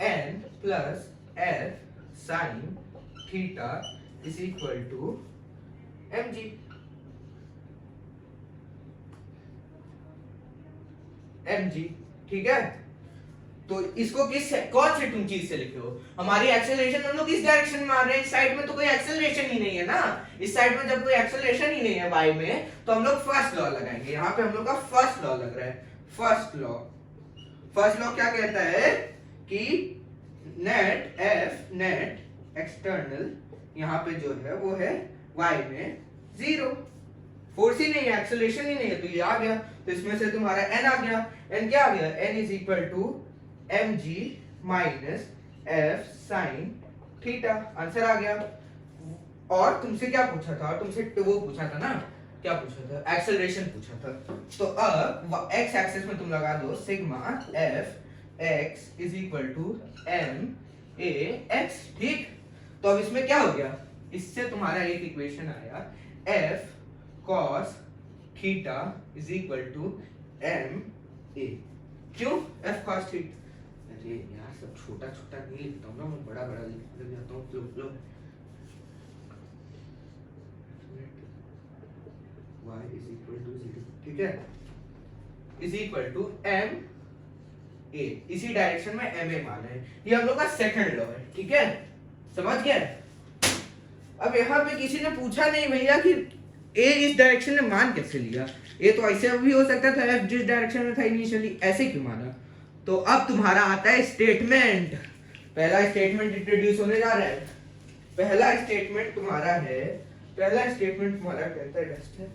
n plus f sin theta is equal to mg। ठीक है, तो इसको कौन से तुम चीज से लिखे हो, हमारी एक्सेलरेशन हम लोग किस डायरेक्शन में आ रहे हैं, इस साइड में तो कोई एक्सेलरेशन ही नहीं है ना। इस साइड में जब कोई एक्सेलरेशन ही नहीं है y में, तो हम लोग फर्स्ट लॉ लगाएंगे। यहाँ पे हम लोग का फर्स्ट लॉ लग रहा है, फर्स्ट लॉ क्या कहता है कि नेट F नेट एक्सटर्नल यहाँ पे जो है वो है y में 0, फोर्स ही नहीं है, एक्सेलरेशन ही नहीं है, तो ये आ गया। तो इसमें से तुम्हारा n आ गया, n क्या आ गया, n is equal to mg minus f sin theta, answer आ गया। और तुमसे क्या पूछा था, तुमसे वो पूछा था ना, क्या पूछा था, एक्सेलरेशन पूछा था। तो अब x एक्सिस में तुम लगा दो sigma f x is equal to m a x, ठीक। तो अब इसमें क्या हो गया, इससे तुम्हारा एक इक्वेशन आया f cos theta is equal to m a। क्यों f cos थीटा, अरे यार सब छोटा छोटा नहीं लिखता हूँ ना मैं, बड़ा बड़ा लिख जाता हूँ। लो y इज इक्वल टू 0, ठीक है, is equal to m a, इसी डायरेक्शन में m a मान है, ये हम लोग का सेकंड लॉ है, ठीक है, समझ गए। अब यहाँ पे किसी ने पूछा नहीं भैया कि a इस डायरेक्शन में मान कैसे लिया, ये तो ऐसे भी हो सकता था f जिस डायरेक्शन में था इनिशियली ऐसे क्यों माना। तो अब तुम्हारा आता है स्टेटमेंट, पहला स्टेटमेंट इंट्रोड्यूस होने जा रहा है। पहला स्टेटमेंट तुम्हारा कहता है duster,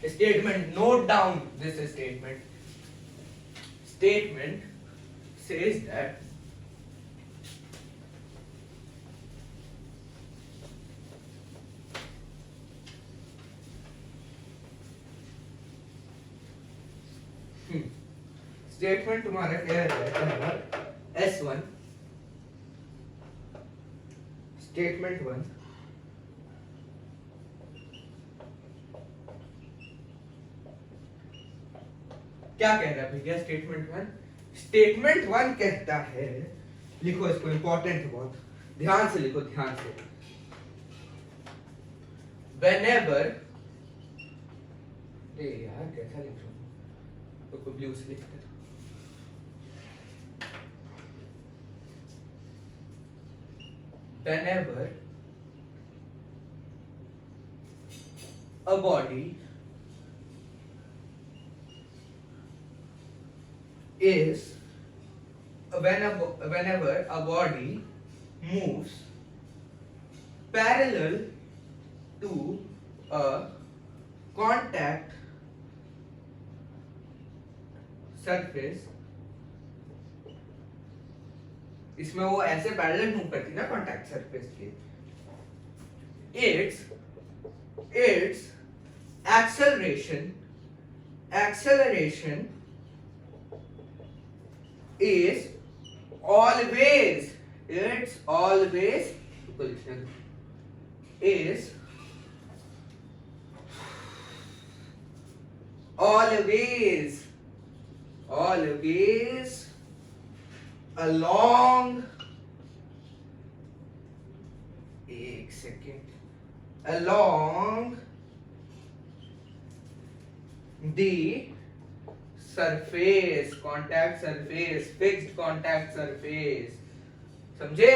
statement, note down this statement. Statement says that statement तुम्हारा क्या है, S1 statement 1 क्या कह रहा है भैया, स्टेटमेंट वन कहता है, लिखो इसको, इंपॉर्टेंट है बहुत, ध्यान से लिखो, ध्यान से। whenever, यार कैसा लिख रहा हूँ, तो ब्लू से लिखते हैं। whenever a body is whenever a body moves parallel to a contact surface, इसमें वो ऐसे पैरेलल मूव करती ना कॉन्टैक्ट सरफेस के, its acceleration is always along, एक second, along the surface, contact surface, fixed contact surface, समझे।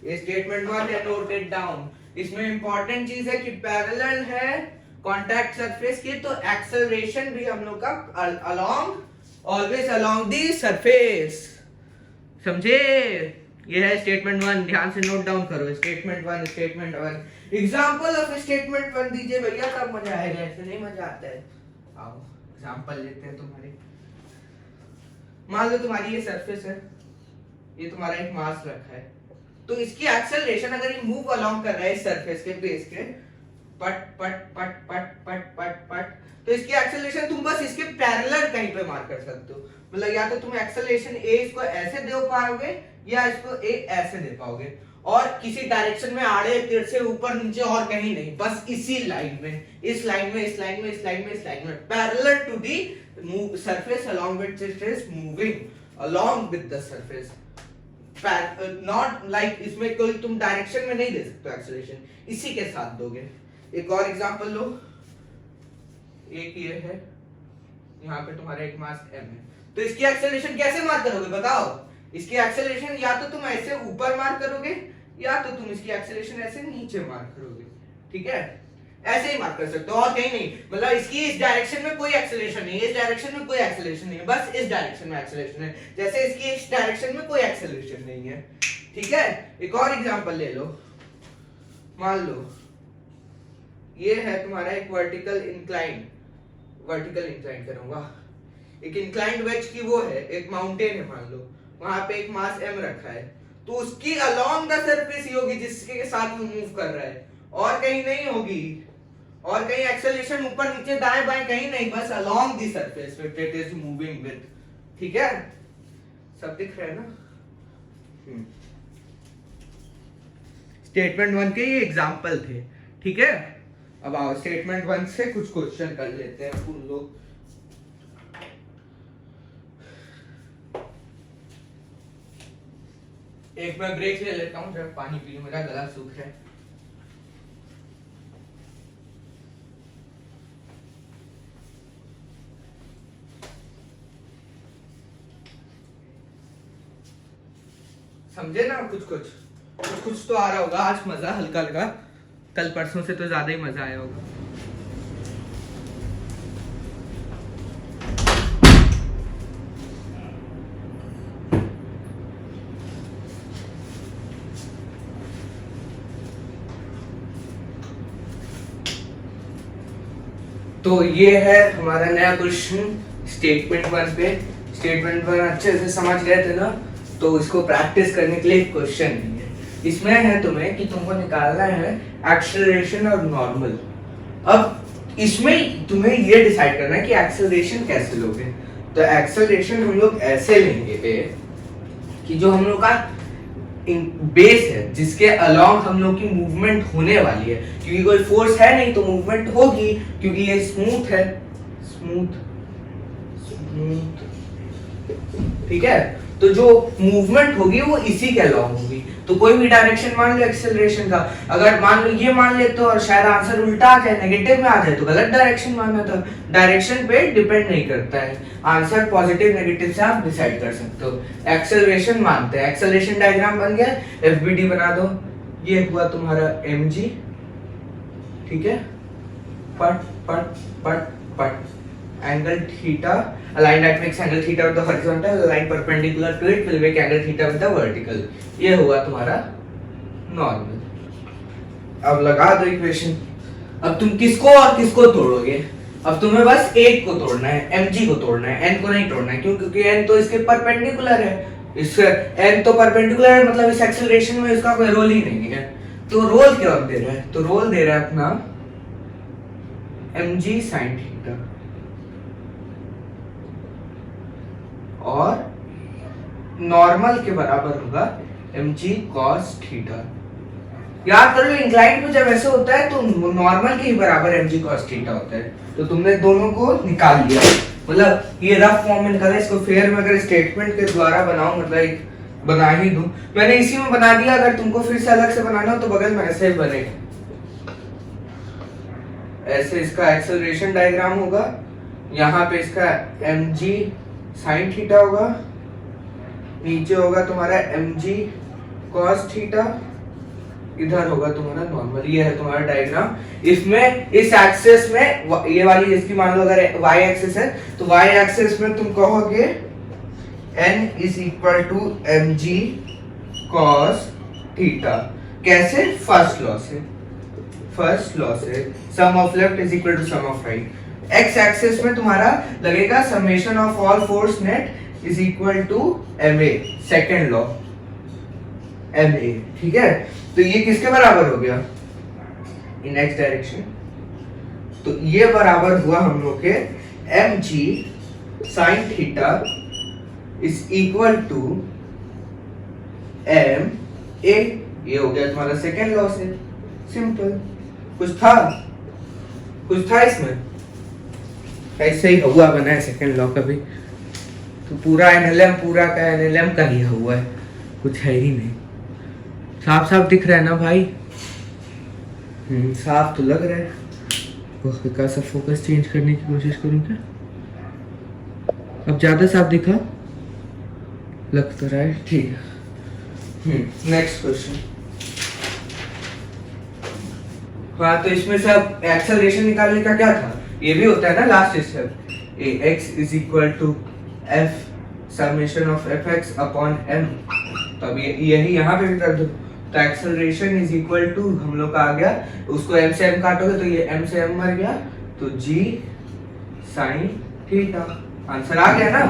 ये statement one है, नोट इट डाउन। इसमें इंपॉर्टेंट चीज है कि पैरेलल है कॉन्टैक्ट सरफेस की, तो एक्सेलरेशन भी हम लोग का ऑलवेज अलोंग दी सरफेस, समझे। ये है स्टेटमेंट वन, ध्यान से नोट डाउन करो, statement one. Example of statement one दीजिए भैया, तब मजा आएगा, ऐसे नहीं मजा आता है। आओ एग्जांपल लेते हैं तुम्हारे। मान लो तुम्हारी ये सरफेस है, ये तुम्हारा एक मास रखा है, तो इसकी एक्सेलरेशन अगर ये मूव अलोंग कर रहा है इस सरफेस के बेस के, पट पट पट पट पट पट पट, तो इसकी एक्सेलरेशन तुम बस इसके पैरेलल कहीं पे मार्क कर सकते हो। मतलब या तो तुम एक्सेलरेशन ए इसको ऐसे दे पाओगे या इसको ए ऐसे दे पाओगे, और किसी डायरेक्शन में आड़े तिरछे ऊपर नीचे और कहीं नहीं, बस इसी लाइन में, इस लाइन में parallel to the surface along which it is moving along with the surface, not like इसमें कोई तुम डायरेक्शन में नहीं दे सकते एक्सेलरेशन, इसी के साथ दोगे। एक और एग्जांपल लो, एक ये है, यहाँ पे तुम्हारा एक मास m है, तो इसकी एक्सेलरेशन कैसे मार्क करोगे बताओ। इसकी एक्सेलरेशन या तो तुम ऐसे ऊपर मार्क करोगे या तो तुम इसकी एक्सेलरेशन ऐसे नीचे मार्क करोगे, ठीक है, ऐसे ही मार्क कर सकते हो और कहीं नहीं। मतलब इसकी इस डायरेक्शन में कोई एक्सेलरेशन नहीं है, इस डायरेक्शन में कोई एक्सेलरेशन नहीं है, बस इस डायरेक्शन में एक्सेलरेशन है, जैसे इसकी इस डायरेक्शन में कोई एक्सेलरेशन नहीं है, ठीक है। एक और एग्जांपल ले लो, मान लो ये है तुम्हारा एक वर्टिकल इंक्लाइन करूंगा, एक इंक्लाइंड वेज की वो है, एक माउंटेन है मान लो, वहां पे एक मास m रखा है, तो उसकी अलोंग द सरफेस ही होगी जिसके साथ वो मूव कर रहा है, और कहीं नहीं होगी, और कहीं एक्सेलरेशन ऊपर नीचे दाएं बाएं कहीं नहीं, बस along the surface with it is moving with. ठीक है, सब दिख रहा है ना। स्टेटमेंट 1 के ये एग्जांपल थे। ठीक है, अब आओ स्टेटमेंट 1 से कुछ क्वेश्चन कर लेते हैं अपन लोग। एक मैं ब्रेक ले लेता हूँ, जब पानी पी लूं, मेरा गला सूख रहा है। समझे ना, कुछ कुछ तो आ रहा होगा आज, मजा हल्का हल्का। कल परसों से तो ज्यादा ही मजा आया होगा। तो ये है हमारा नया क्वेश्चन स्टेटमेंट 1 पे। स्टेटमेंट 1 अच्छे से समझ गए थे ना, तो इसको प्रैक्टिस करने के लिए क्वेश्चन नहीं है। इसमें है तुम्हें कि तुमको निकालना है एक्सेलरेशन और नॉर्मल। अब इसमें तुम्हें ये डिसाइड करना है कि एक्सेलरेशन कैसे लोगे। तो एक्सेलरेशन हम लोग ऐसे लेंगे कि जो हम लोग का बेस है, जिसके अलोंग हम लोग की मूवमेंट होने वाली है, क्योंकि कोई फोर्स है नहीं तो मूवमेंट होगी, क्योंकि ये स्मूथ है, स्मूथ। ठीक है, तो जो मूवमेंट होगी वो इसी के अलोंग होगी। तो कोई भी डायरेक्शन मान लो एक्सेलरेशन का, अगर मान लो ये मान ले तो और शायद आंसर उल्टा आ जाए, नेगेटिव में आ जाए, तो गलत डायरेक्शन मानना था। डायरेक्शन पे डिपेंड नहीं करता है, आंसर पॉजिटिव नेगेटिव से आप डिसाइड कर सकते हो। एक्सेलरेशन मानते हैं, एक्सेलरेशन डायग्राम बन गया, एफबीडी बना दो। ये हुआ तुम्हारा mg। ठीक है, पट पट पट पट angle theta aligned at makes angle theta with the horizontal, aligned perpendicular to it will make angle theta with the vertical। ये हुआ तुम्हारा नॉर्मल। अब लगा दो इक्वेशन। अब तुम किसको और किसको तोड़ोगे? अब तुम्हें बस एक को तोड़ना है, mg को तोड़ना है, n को नहीं तोड़ना है। क्यों? क्योंकि n तो इसके परपेंडिकुलर है। इससे n तो परपेंडिकुलर है, मतलब इस एक्सेलरेशन में इसका कोई रोल ही नहीं है। तो रोल क्या दे रहा है? तो रोल दे रहा है अपना mg sin थीटा, और नॉर्मल के बराबर होगा mg cos थीटा। याद करो, इंक्लाइंड में जब ऐसे होता है तो नॉर्मल के ही बराबर mg cos थीटा होता है। तो तुमने दोनों को निकाल लिया, मतलब ये रफ फॉर्म में निकाला। इसको फेयर में अगर स्टेटमेंट के द्वारा बनाऊं, मतलब एक बना ही दूं, मैंने इसी में बना दिया। अगर तुमको फिर से अलग से बनाना हो तो बगल में ऐसे ही बनेगा। ऐसे इसका एक्सेलरेशन डायग्राम होगा, यहाँ पे इसका mg sin थीटा होगा, नीचे होगा तुम्हारा mg cos थीटा, इधर होगा तुम्हारा नॉर्मल। ये है तुम्हारा डायग्राम। इसमें इस एक्सिस में ये वाली, इसकी मान लो अगर y एक्सिस है तो y एक्सिस में तुम कहोगे n is equal to mg cos theta. कैसे? फर्स्ट लॉ से, फर्स्ट लॉ से sum of left is equal to sum of right. x axis में तुम्हारा लगेगा summation of all force net is equal to ma, second law ma। ठीक है, तो ये किसके बराबर हो गया? In x direction. तो ये बराबर हुआ हम लोग के mg sin theta is equal to ma। ये हो गया तुम्हारा सेकेंड लॉ से, सिंपल। कुछ था इसमें? ऐसे ही हुआ बना है सेकेंड लॉ का भी। तो पूरा एनएलएम, पूरा का एनएलएम का ही हुआ है, कुछ है ही नहीं। साफ साफ दिख रहा है ना भाई? साफ तो लग रहा है। हल्का सा फोकस चेंज करने की कोशिश करूं क्या? अब ज्यादा साफ दिखा? लग तो रहा है, ठीक है। Next question. हाँ, तो इसमें से अब एक्सेलरेशन निकालने का क्या था? ये भी होता है ना last step, x is equal to f summation of fx upon m। तो अब यही यहाँ पे भी कर दो। तो एक्सेलरेशन इज इक्वल टू हम लोग का आ गया, उसको m से m काटोगे तो ये m से m मर गया, तो g sin थीटा। आंसर आ गया ना,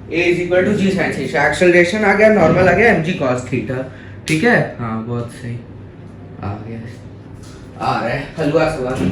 a is equal to g sin theta. Acceleration आ गया, नॉर्मल आ गया, mg cos थीटा। ठीक है, हाँ बहुत सही आ गया। आ रहा है हलवा सवाल।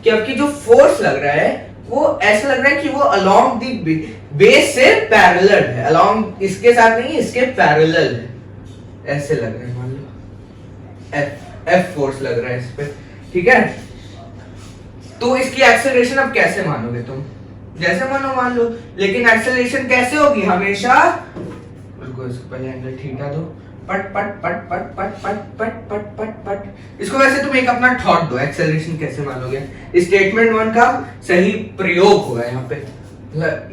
कि आपकी जो फोर्स लग रहा है वो ऐसा लग रहा है कि वो अलोंग द बेस से पैरेलल है, अलोंग इसके साथ नहीं, इसके पैरेलल है, ऐसे लग रहा है। मान लो एफ फोर्स लग रहा है इस पे, ठीक है। तो इसकी एक्सेलरेशन अब कैसे मानोगे तुम? जैसे मानो मान लो, लेकिन एक्सेलरेशन कैसे होगी? हमेशा रुको, इसको पहले एंगल थीटा दो, पट पट पट पट पट पट पट पट पट पट। इसको वैसे तुम एक अपना थॉट दो, एक्सेलरेशन कैसे मानोगे? स्टेटमेंट 1 का सही प्रयोग होगा यहाँ पे।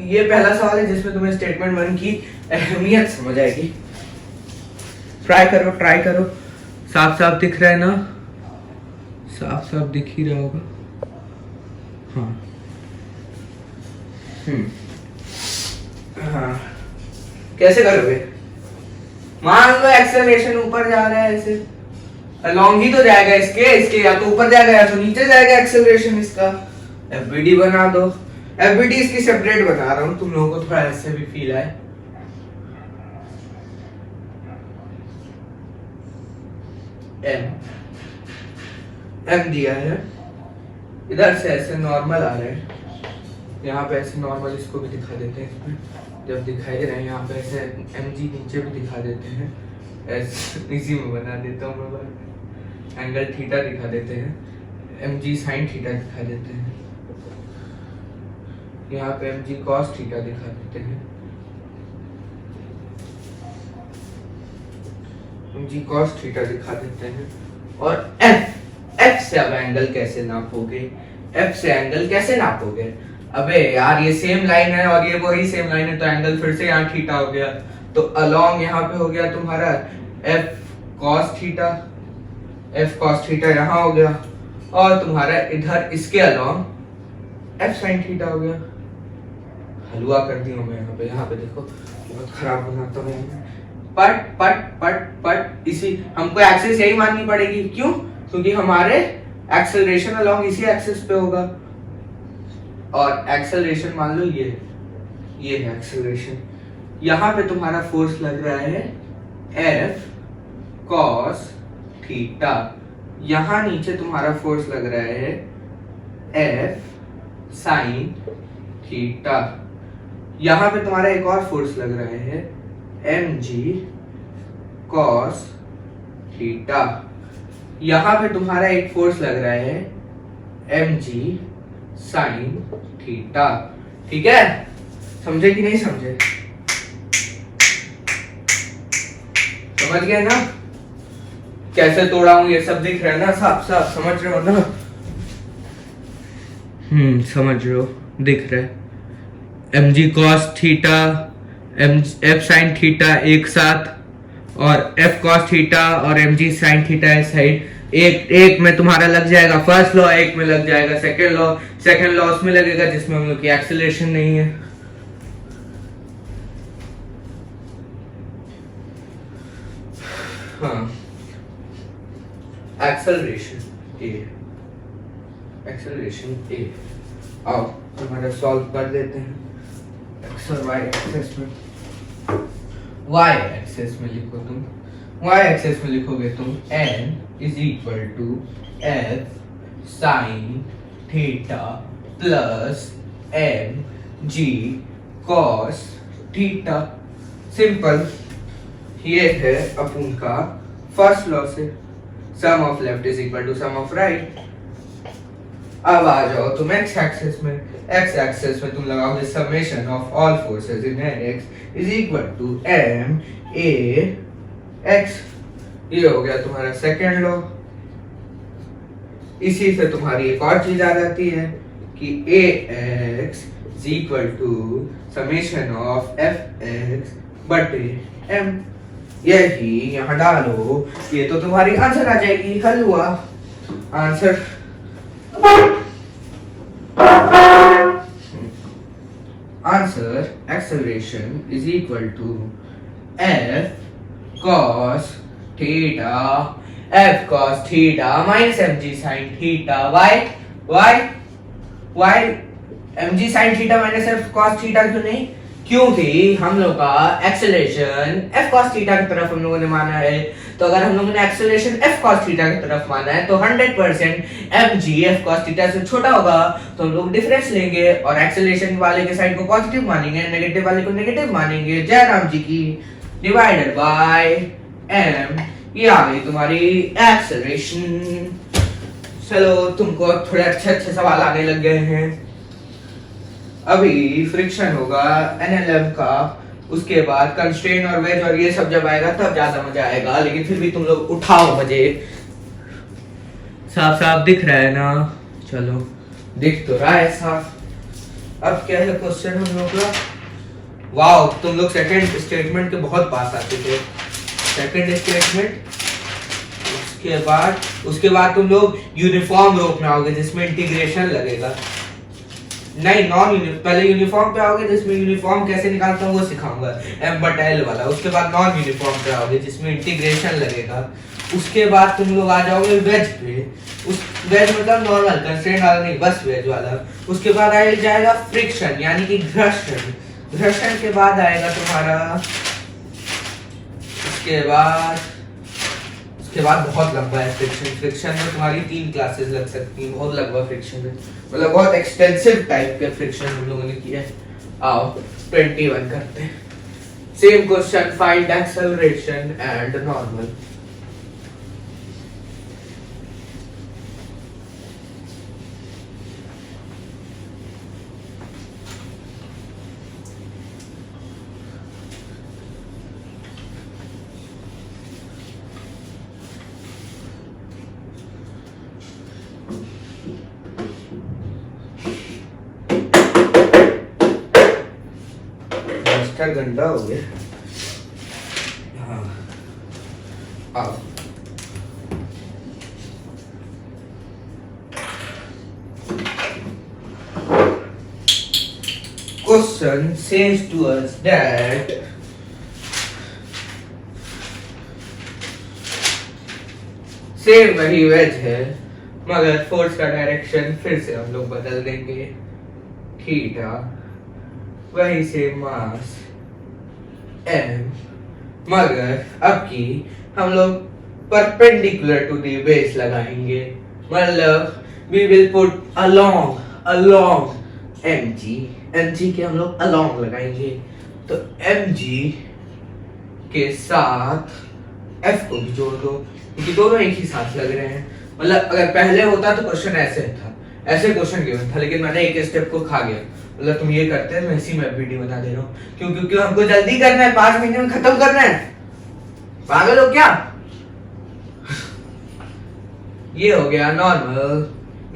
ये पहला सवाल है जिसमें तुम्हें स्टेटमेंट 1 की अहमियत समझ आएगी। ट्राई करो, ट्राई करो। साफ साफ दिख रहा है ना? साफ साफ दिख ही रहा होगा। हाँ हाँ, कैसे करोगे? मान लो एक्सेलरेशन ऊपर जा रहा है, ऐसे अलोंग ही तो जाएगा इसके या तो ऊपर जाएगा या तो नीचे जाएगा एक्सेलरेशन इसका। एफबीडी बना दो, एफबीडी इसकी सेपरेट बना रहा हूं, तुम लोगों को थोड़ा ऐसे भी फील आए। एम दिया है, इधर से ऐसे नॉर्मल आ रहे हैं, यहाँ पे ऐसे नॉर्मल इसको भी दिखा देते हैं। इसमें जब दिखाई दे रहे हैं यहाँ पे ऐसे mg नीचे भी दिखा देते हैं, ऐसे इसी में बना देता हूँ मैं, एंगल थीटा दिखा देते हैं, mg साइन थीटा दिखा देते हैं, यहाँ पे mg कॉस थीटा दिखा देते हैं, mg कॉस थीटा दिखा देते हैं। और f से अब एंगल कैसे नापोगे? f से एंगल कैसे नापोगे? अबे यार ये सेम लाइन है और ये वही सेम लाइन है, तो एंगल फिर से यहाँ थीटा हो गया, तो अलोंग यहाँ पे हो गया तुम्हारा f cos थीटा यहाँ हो गया, और तुम्हारा इधर इसके अलोंग f sin थीटा हो गया। हलवा कर दी हूँ मैं यहाँ पे देखो, बहुत खराब बनाता हूँ। पट पट पट पट, इसी हमको एक्सिस यही माननी पड़ेगी। क्यों? क्योंकि हमारे एक्सेलरेशन अलोंग इसी एक्सिस पे होगा, और एक्सेलरेशन मान लो ये है एक्सेलरेशन। यहाँ पे तुम्हारा फोर्स लग रहा है F cos थीटा, यहाँ नीचे तुम्हारा फोर्स लग रहा है F sin थीटा, यहाँ पे तुम्हारा एक और फोर्स लग रहा है mg cos थीटा, यहाँ पे तुम्हारा एक फोर्स लग रहा है mg साइन थीटा। ठीक है, समझे कि नहीं समझे? समझ गए ना कैसे तोड़ा हूं? ये सब दिख रहा है ना, साफ साफ समझ रहे हो ना? समझ रहे हो, दिख रहा है। mg cos theta, f sin theta एक साथ, और f cos थीटा और mg sin थीटा इस साइड। एक में तुम्हारा लग जाएगा फर्स्ट लॉ, एक में लग जाएगा सेकंड लॉ उसमें लगेगा जिसमें हम लोग की एक्सेलरेशन नहीं है। हाँ, एक्सेलरेशन ए आओ हमारा सॉल्व कर देते हैं। एक्स और वाई एक्सेस में, वाई एक्सेस में लिखो तुम, y एक्सेस में लिखोगे तुम n is equal to f sine theta plus mg cos theta. Simple, ये है अपन का फर्स्ट लॉ से, sum of left is equal to sum of right. अब आ जाओ तुम x एक्सेस में, x एक्सेस में तुम लगाओगे summation of all forces in x is equal to m a x। ये हो गया तुम्हारा सेकेंड लॉ। इसी से तुम्हारी एक और चीज आ जाती है कि ax is equal to summation of fx बटे m। यही यहाँ डालो, ये तो तुम्हारी आंसर आ जाएगी। हल हुआ answer. Answer acceleration is equal to f cos theta, f cos theta minus mg sin theta. why mg sin theta minus f cos theta क्यों नहीं? क्योंकि हम लोग का एक्सेलरेशन f cos थीटा की तरफ हम लोगों ने माना है, तो अगर हम लोगों ने एक्सेलरेशन f cos थीटा की तरफ माना है तो 100% mg f cos थीटा से छोटा होगा, तो हम लोग डिफरेंस लेंगे और एक्सेलरेशन वाले के साइड को पॉजिटिव मानेंगे, नेगेटिव वाले को नेगेटिव मानेंगे। जयराम जी की डिवाइडेड बाय m, ये आ गई तुम्हारी एक्सेलरेशन। चलो तुमको थोड़े अच्छे अच्छे सवाल आने लग गए हैं। अभी फ्रिक्शन होगा एनएलएम का, उसके बाद कंस्ट्रेन और वेज और ये सब जब आएगा तब ज्यादा मजा आएगा, लेकिन फिर भी तुम लोग उठाओ मजे। साफ साफ दिख रहा है ना? चलो दिख तो रहा है साफ। अब क्या है क्वेश्चन हम लोग का? वाओ, तुम लोग सेकंड स्टेटमेंट के बहुत पास आते थे। सेकंड स्टेटमेंट, उसके बाद तुम लोग यूनिफॉर्म रूप में आओगे जिसमें इंटीग्रेशन लगेगा। नहीं, नॉन यूनिफॉर्म, पहले यूनिफॉर्म पे आओगे जिसमें यूनिफॉर्म कैसे निकालता हूँ वो सिखाऊंगा, m/l वाला। उसके बाद नॉन यूनिफॉर्म पे आओगे जिसमें इंटीग्रेशन लगेगा। उसके बाद तुम लोग आ जाओगे वेज पे। उस वेज मतलब नॉर्मल कंस्ट्रेंट वाला नहीं, बस वेज वाला। उसके बाद आ जाएगा फ्रिक्शन यानी कि घर्षण। घर्षण के बाद आएगा तुम्हारा, उसके बाद बहुत लंबा है फ्रिक्शन। फ्रिक्शन में तुम्हारी 3 क्लासेस लग सकती हैं, बहुत लंबा फ्रिक्शन है, मतलब बहुत एक्सटेंसिव टाइप के फ्रिक्शन हम लोगों ने किया है। आओ 21 करते हैं। Same question, find acceleration and normal. गंदा हो गया। हाँ, आओ question says to us that same वही वेज है मगर फोर्स का डायरेक्शन फिर से हम लोग बदल देंगे। थीटा, वही सेम मास m, मगर अब की हम लोग परपेंडिकुलर टू द बेस लगाएंगे, मतलब we will put along mg के हम लोग अलोंग लगाएंगे। तो mg के साथ f को भी जोड़ दो क्योंकि दोनों एक ही साथ लग रहे हैं। मतलब अगर पहले होता तो क्वेश्चन ऐसे था, ऐसे क्वेश्चन गिवन था, लेकिन मैंने एक स्टेप को खा गया। मतलब तुम ये करते हैं, मैं इसी में वीडियो बना दे रहा हूँ क्योंकि हमको जल्दी करना है, 5 मिनट में खत्म करना है। पागल हो क्या? ये हो गया नॉर्मल,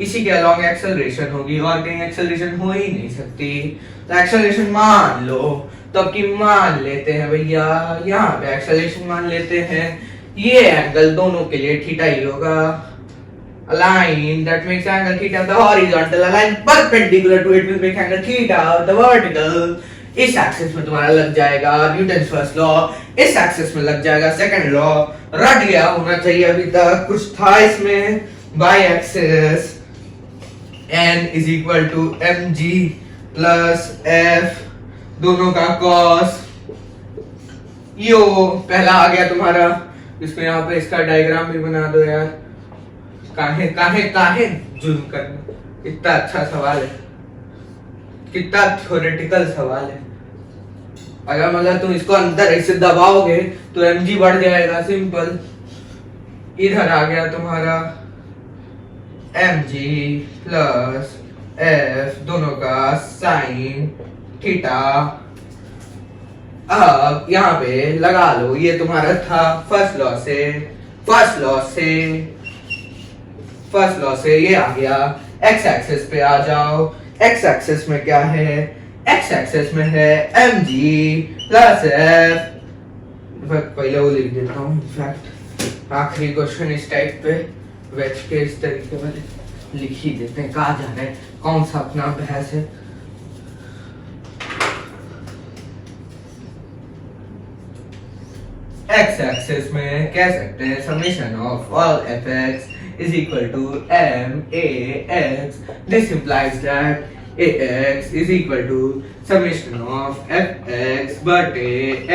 इसी के अलोंग एक्सेलरेशन होगी और कहीं एक्सेलरेशन हो ही नहीं सकती। तो एक्सेलरेशन मान लो, तो अब की मान लेते हैं भैया, यहाँ पे एक्सेलरेशन मान लेते हैं। ये एंगल दोनों के लिए थीटा ही होगा। A line that makes angle theta of the horizontal, a line perpendicular to it will make angle theta of the vertical. इस एक्सिस में तुम्हारा लग जाएगा न्यूटन फर्स्ट लॉ, इस एक्सिस में लग जाएगा सेकंड लॉ। रट गया होना चाहिए अभी तक, कुछ था इसमें। By axis n is equal to mg plus f, दोनों का cos। यो पहला आ गया तुम्हारा, इसको यहाँ पे इसका डायग्राम भी बना दो यार। काहे जुल्म करना, इतना अच्छा सवाल है, कितना थ्योरेटिकल सवाल है। अगर मतलब तुम इसको अंदर ऐसे दबाओगे तो mg बढ़ जाएगा, सिंपल। इधर आ गया तुम्हारा mg प्लस f, दोनों का साइन थीटा। अब यहाँ पे लगा लो, ये तुम्हारा था फर्स्ट लॉ से ये आ गया। x एक्सिस पे आ जाओ, x एक्सिस में क्या है? x एक्सिस में है mg प्लस f। पहले वो लिख देता हूँ, इनफैक्ट आखिरी क्वेश्चन इस टाइप पे वेज के इस तरीके वाले लिख ही देते हैं। कहाँ जा रहे हैं, कौन सा अपना बहस है। x एक्सिस में कह सकते हैं summation of all fx is equal to m ax. This implies that ax is equal to summation of fx but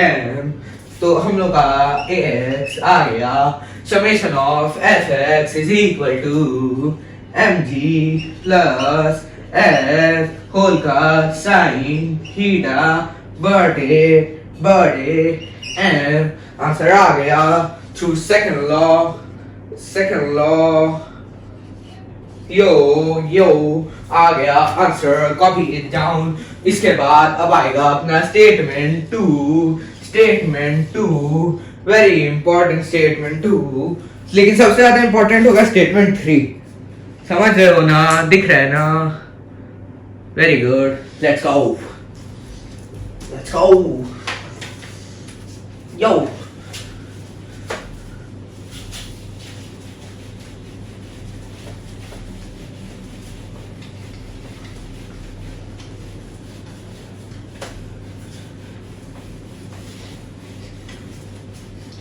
m तो हम लोग का ax आ गया summation of fx is equal to mg plus f whole का sin theta बटे m answer आ गया through second law यो आ गया आंसर, कॉपी इट डाउन। इसके बाद अब आएगा अपना statement two, very important statement 2, लेकिन सबसे ज्यादा इंपॉर्टेंट होगा स्टेटमेंट 3। समझ रहे हो ना, दिख रहा है ना? वेरी गुड, लेट्स गो यो।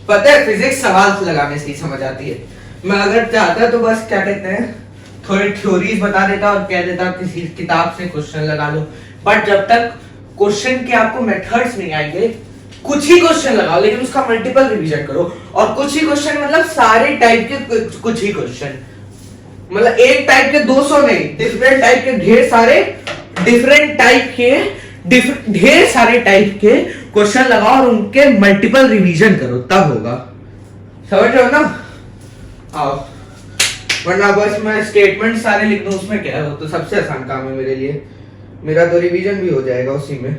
पता है फिजिक्स सवाल लगाने से ही समझ आती है। मैं अगर चाहता तो बस क्या कहते हैं थोड़ी थ्योरीज बता देता और कह देता किसी किताब से क्वेश्चन लगा लो, बट जब तक क्वेश्चन के आपको मेथड्स नहीं आएंगे, कुछ ही क्वेश्चन लगाओ लेकिन उसका मल्टीपल रिवीजन करो। और कुछ ही क्वेश्चन मतलब सारे टाइप के कुछ ही क्वेश्चन, मतलब एक टाइप के 200 नहीं, डिफरेंट टाइप के ढेर सारे टाइप के क्वेश्चन लगाओ और उनके मल्टीपल रिवीजन करो, तब होगा। समझ रहे हो ना? आओ, वरना बस मैं स्टेटमेंट सारे लिख दूं उसमें क्या है, वो तो सबसे आसान काम है मेरे लिए। मेरा तो रिवीजन भी हो जाएगा उसी में।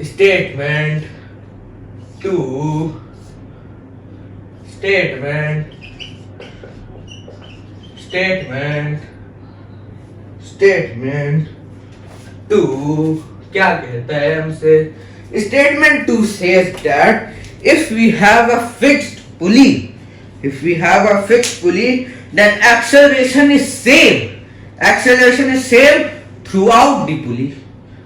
स्टेटमेंट 2 क्या कहता है हमसे? Statement 2 says that if we have a fixed pulley, then acceleration is same throughout the pulley,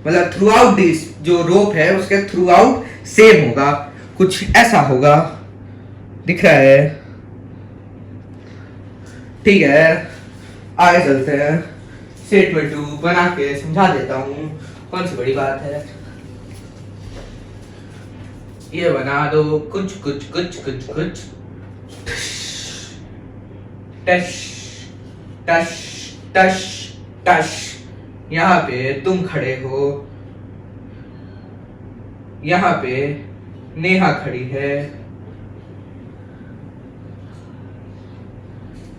मतलब throughout this जो रोप है उसके throughout सेम होगा, कुछ ऐसा होगा। दिख रहा है? ठीक है, आगे चलते हैं। स्टेटमेंट 2 बना के समझा देता हूँ, कौन सी बड़ी बात है। ये बना दो कुछ टश। यहाँ पे तुम खड़े हो, यहाँ पे नेहा खड़ी है।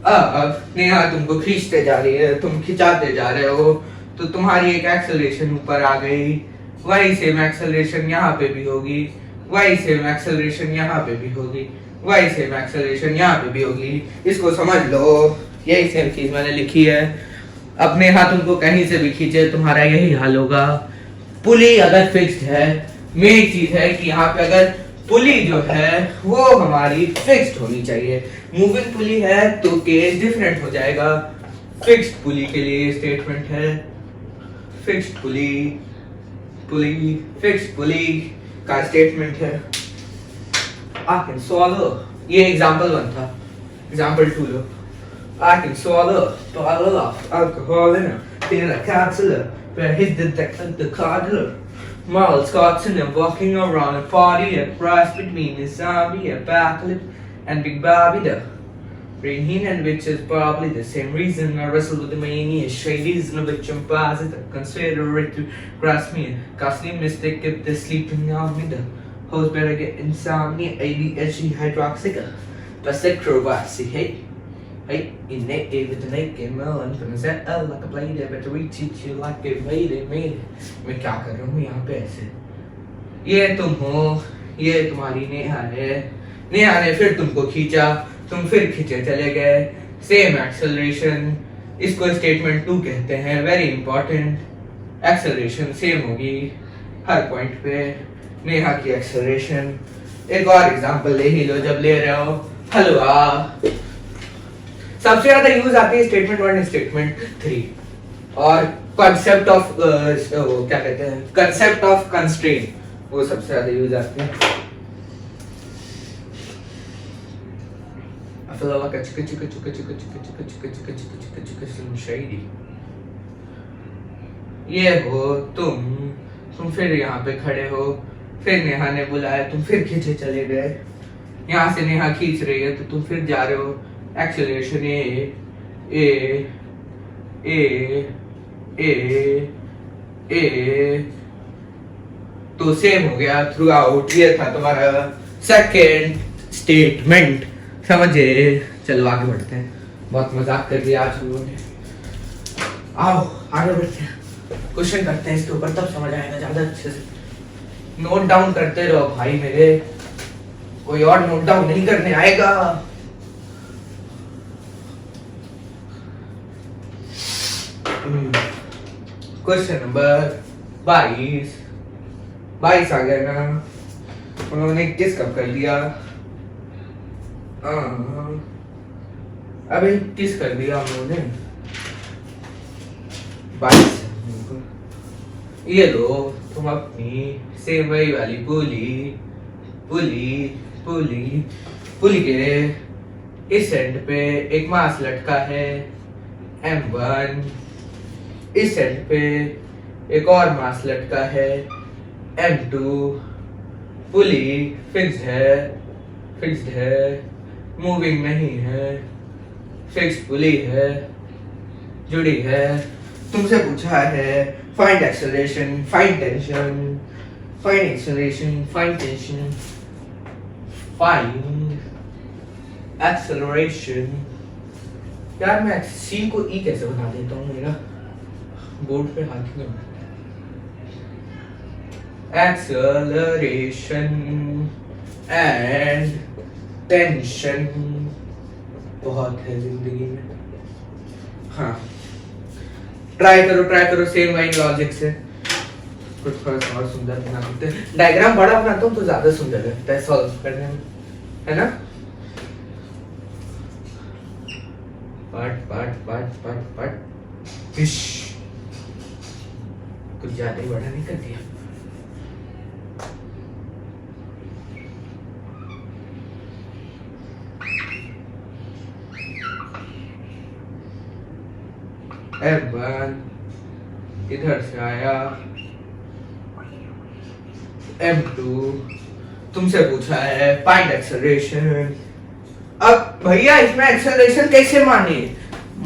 अब नेहा तुमको खींचते जा रही है, तुम खिंचाते जा रहे हो, तो तुम्हारी एक एक्सेलरेशन ऊपर आ गई। वही सेम एक्सेलरेशन यहाँ पे भी होगी, वही सेम एक्सेलरेशन यहाँ पे भी होगी, वही सेम एक्सेलरेशन यहाँ पे भी होगी। इसको समझ लो, यही सेम चीज मैंने लिखी है। अपने हाथ तुमको कहीं से भी खींचे तुम्हारा यही हाल होगा। पुली अगर फिक्स्ड है, मेन चीज है कि यहाँ पे अगर पुली जो है वो हमारी फिक्स्ड होनी चाहिए। मूविंग पुली है तो केस डिफरेंट हो जाएगा। फिक्स्ड पुली के लिए स्टेटमेंट है फिक्स्ड पुली का स्टेटमेंट है। I can swallow, ये एग्जांपल 1 था। Example 2 low. I can swallow a bottle of alcohol in a feel like capsule where his the car dealer. Miles Scott's and them walking around a party, a cross between a zombie, a apocalypse, and Big Bobby the Rain and which is probably the same reason I wrestle with the mania. Shadies and a bitch and positive. Consider it to grasp me. Costly mistake if they're sleeping on me. The hoes better get insomnia. ADHD hydroxica. But the crowbassi, hey. Hey, innate with the naked melon. From that L like a blade. I better reteach you like it made it. मैं क्या कर रहा हूँ यहाँ पे ऐसे? ये तुम हो, ये तुम्हारी नेहा है। नेहा ने फिर तुमको खींचा, तुम फिर खींचे चले गए। सेम एक्सेलरेशन, इसको स्टेटमेंट 2 कहते हैं। वेरी इंपॉर्टेंट, एक्सेलरेशन सेम होगी हर पॉइंट पे। नेहा की एक्सेलरेशन। एक और एग्जांपल ले ही लो जब ले रहे हो। हलवा सबसे ज्यादा यूज आती है स्टेटमेंट 1 और स्टेटमेंट 3। और कॉन्सेप्ट ऑफ क्या कहते हैं, कंसेप्ट ऑफ कंस्ट्रेंट, वो सबसे ज्यादा यूज आती है। I feel like a Slim Shady. ये हो तुम फिर यहाँ पे खड़े हो, फिर नेहा ने बुलाया, तुम फिर खींचे चले गए। यहाँ से नेहा खींच रही है तो तुम फिर जा रहे हो। एक्सेलरेशन ए ए ए ए तो सेम हो गया थ्रू आउट। ये था तुम्हारा सेकेंड स्टेटमेंट, समझे? चलो आगे बढ़ते हैं, बहुत मजाक कर दिया आज हम लोगों ने। आओ आगे बढ़ते हैं, क्वेश्चन करते हैं इसके ऊपर, तब समझ आएगा ज्यादा अच्छे से। नोट डाउन करते रहो भाई मेरे, कोई और नोट डाउन नहीं करने आएगा। क्वेश्चन नंबर 22 आ गया ना? उन्होंने 21 कब कर दिया? अभी 21 कर दिया हम लोगों ने। 22 ये लो तुम अपनी सेम वही वाली पुली के इस एंड पे एक मास लटका है M1, इस एंड पे एक और मास लटका है M2, पुली फिक्स्ड है, मूविंग नहीं है, फिक्स्ड पुली है, जुड़ी है। तुमसे पूछा है find acceleration, find tension, find acceleration, find tension, find acceleration. यार मैं सी को ई कैसे बना देता हूँ, मेरा बोर्ड पे हाथ क्यों? एक्सेलरेशन एंड टेंशन बहुत है जिंदगी में। हाँ ट्राई करो सेम वाइन लॉजिक से कुछ थोड़ा और सुंदर बना सकते हैं। डायग्राम बड़ा बनाता हूँ तो ज्यादा सुंदर लगता है सॉल्व करने में, है ना? पार्ट फिश कुछ ज्यादा ही बड़ा नहीं कर दिया। M1 इधर से आया, M2 तुमसे पूछा है फाइंड एक्सेलरेशन। अब भैया इसमें एक्सेलरेशन कैसे माने?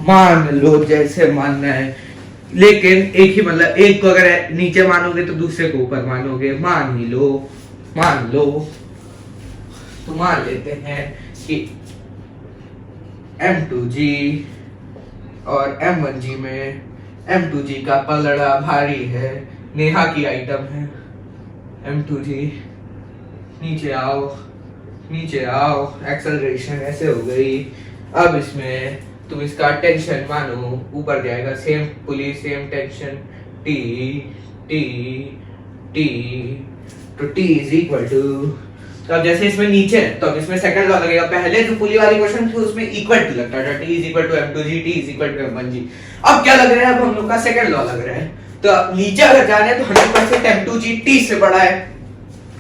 मान लो जैसे मानना है, लेकिन एक ही मतलब एक को अगर नीचे मानोगे तो दूसरे को ऊपर मानोगे। मान लो तो मान लेते हैं कि M2G और M1G में M2G का पलड़ा भारी है, नेहा की आइटम है। M2G नीचे आओ, एक्सेलरेशन ऐसे हो गई। अब इसमें तुम इसका टेंशन मानो, ऊपर जाएगा सेम पुली सेम टेंशन T तो T इज इक्वल टू, तो अब जैसे इसमें नीचे है तो अब इसमें सेकंड लॉ लगेगा। पहले जो पुली वाली क्वेश्चन थी उसमें इक्वल टू लगता था, T is equal to M2G, T is equal to M1G। अब क्या लग रहा है? अब हम लोग का सेकंड लॉ लग रहा है। तो नीचे अगर जाने तो 100% M2G T से बड़ा है,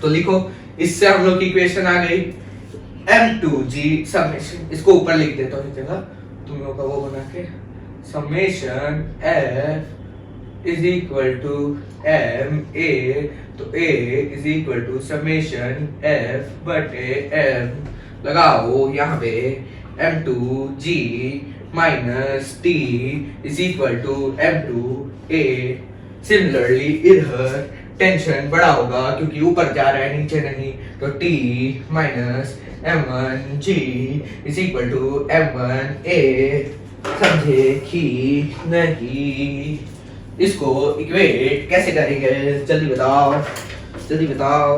तो लिखो इससे हम लोग की इक्वेशन आ गई M2G समेशन। इसको ऊपर लिख देता हूँ जगह तुम लोग का वो बना के, summation F is equal to MA, तो A is equal to summation F बटे M। लगाओ यहाँ पे M2G minus T is equal to M2A। Similarly इधर टेंशन बड़ा होगा क्योंकि ऊपर जा रहा है नीचे नहीं, तो T minus M1G is equal to M1A। समझे कि नहीं? इसको इक्वेट कैसे करेंगे जल्दी बताओ।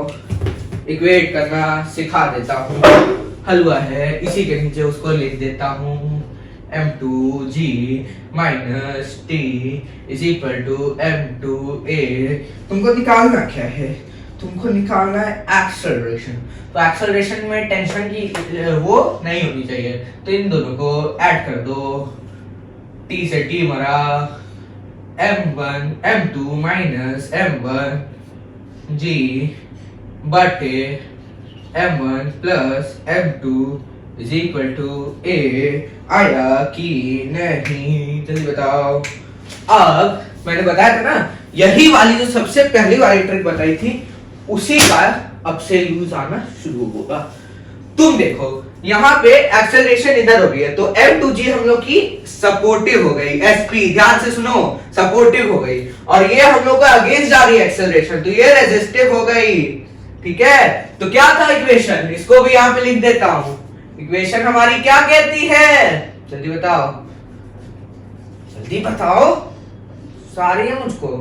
इक्वेट करना सिखा देता हूँ, हलवा है इसी के नीचे उसको लिख देता हूँ। M2G minus T is equal to M2A। तुमको निकालना क्या है? तुमको निकालना है एक्सेलरेशन। तो एक्सेलरेशन में टेंशन की वो नहीं होनी चाहिए, तो इन दोनों को ऐड कर दो। T से T मरा, M2 माइनस M1G बटे M1 plus M2 is equal to A। आया कि नहीं? जल्दी बताओ। अब मैंने बताया था ना, यही वाली जो सबसे पहली वाली ट्रिक बताई थी उसी का अब से यूज आना शुरू होगा। तुम देखो यहाँ पे एक्सेलरेशन इधर हो गई है, तो m2g हम लोग की सपोर्टिव हो गई, sp ध्यान से सुनो, सपोर्टिव हो गई, और ये हम लोग का अगेंस्ट जा रही है एक्सेलरेशन, तो ये रेजिस्टिव हो गई। ठीक है, तो क्या था इक्वेशन, इसको भी यहाँ पे लिख देता हूं। इक्वेशन हमारी क्या कहती है, जल्दी बताओ, जल्दी बताओ, सारी है मुझको।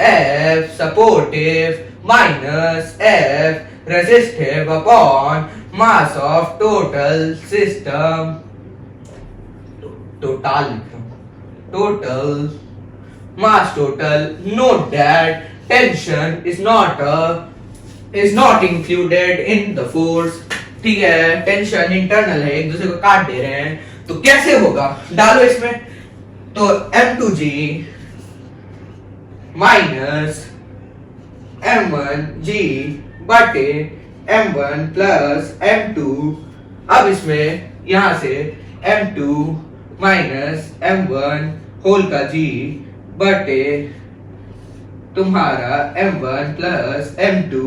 F supportive minus F resistive upon mass of total system, total लिख रहा हूं, total mass total. Note that tension is not included in the force. ठीक है, टेंशन इंटरनल है, एक दूसरे को काट दे रहे हैं, तो कैसे होगा, डालो इसमें, तो m2g माइनस m1g बटे m1 प्लस m2, अब इसमें यहां से m2 माइनस m1 होल का g बटे तुम्हारा m1 plus m2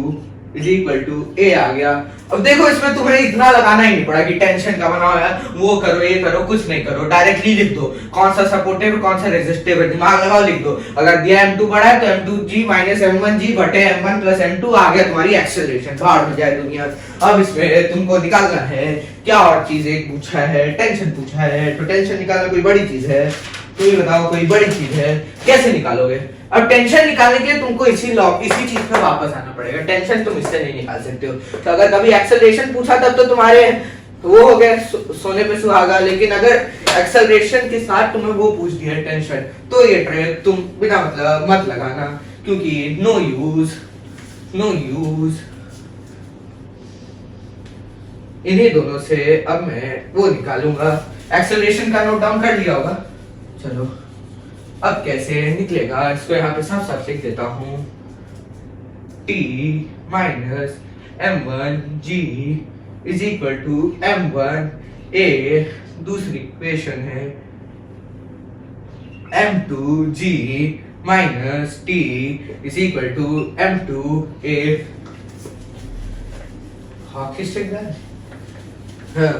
is equal to a आ गया। अब देखो इसमें तुम्हें इतना लगाना ही नहीं पड़ा कि टेंशन का बना हुआ है, वो करो ये करो, कुछ नहीं करो, डायरेक्टली लिख दो कौन सा सपोर्टिव है कौन सा रेजिस्टिव है, दिमाग लगाओ लिख दो। अगर दिया m2 बड़ा है तो m2g माइनस m1g बटे m1 प्लस m2 आ गया तुम्हारी एक्सेलरेशन, बाहर हो जाए दुनिया। अब इसमें तुमको निकालना है क्या और चीज, एक पूछा है टेंशन पूछा है, तो टेंशन निकालना कोई बड़ी चीज है, तुम ही बताओ कोई बड़ी चीज है, कैसे निकालोगे। अब टेंशन निकालने के लिए तुमको इसी चीज पे वापस आना पड़ेगा, टेंशन तुम इससे नहीं निकाल सकते हो। तो अगर कभी एक्सेलरेशन पूछा तब तो तुम्हारे वो हो गए सोने पे सुहागा, लेकिन अगर एक्सेलरेशन के साथ तुम्हें वो पूछ दिया टेंशन, तो ये ट्रिक तुम बिना मतलब मत लगाना, क्योंकि नो यूज। इन्हीं दोनों से अब मैं वो निकालूंगा, एक्सेलरेशन का नोट डाउन कर लिया होगा। चलो अब कैसे निकलेगा, इसको यहाँ पे साफ साफ लिख देता हूँ, t minus m1g is equal to m1a, दूसरी इक्वेशन है m2g minus t is equal to m2a। हाँ किससे हाँ,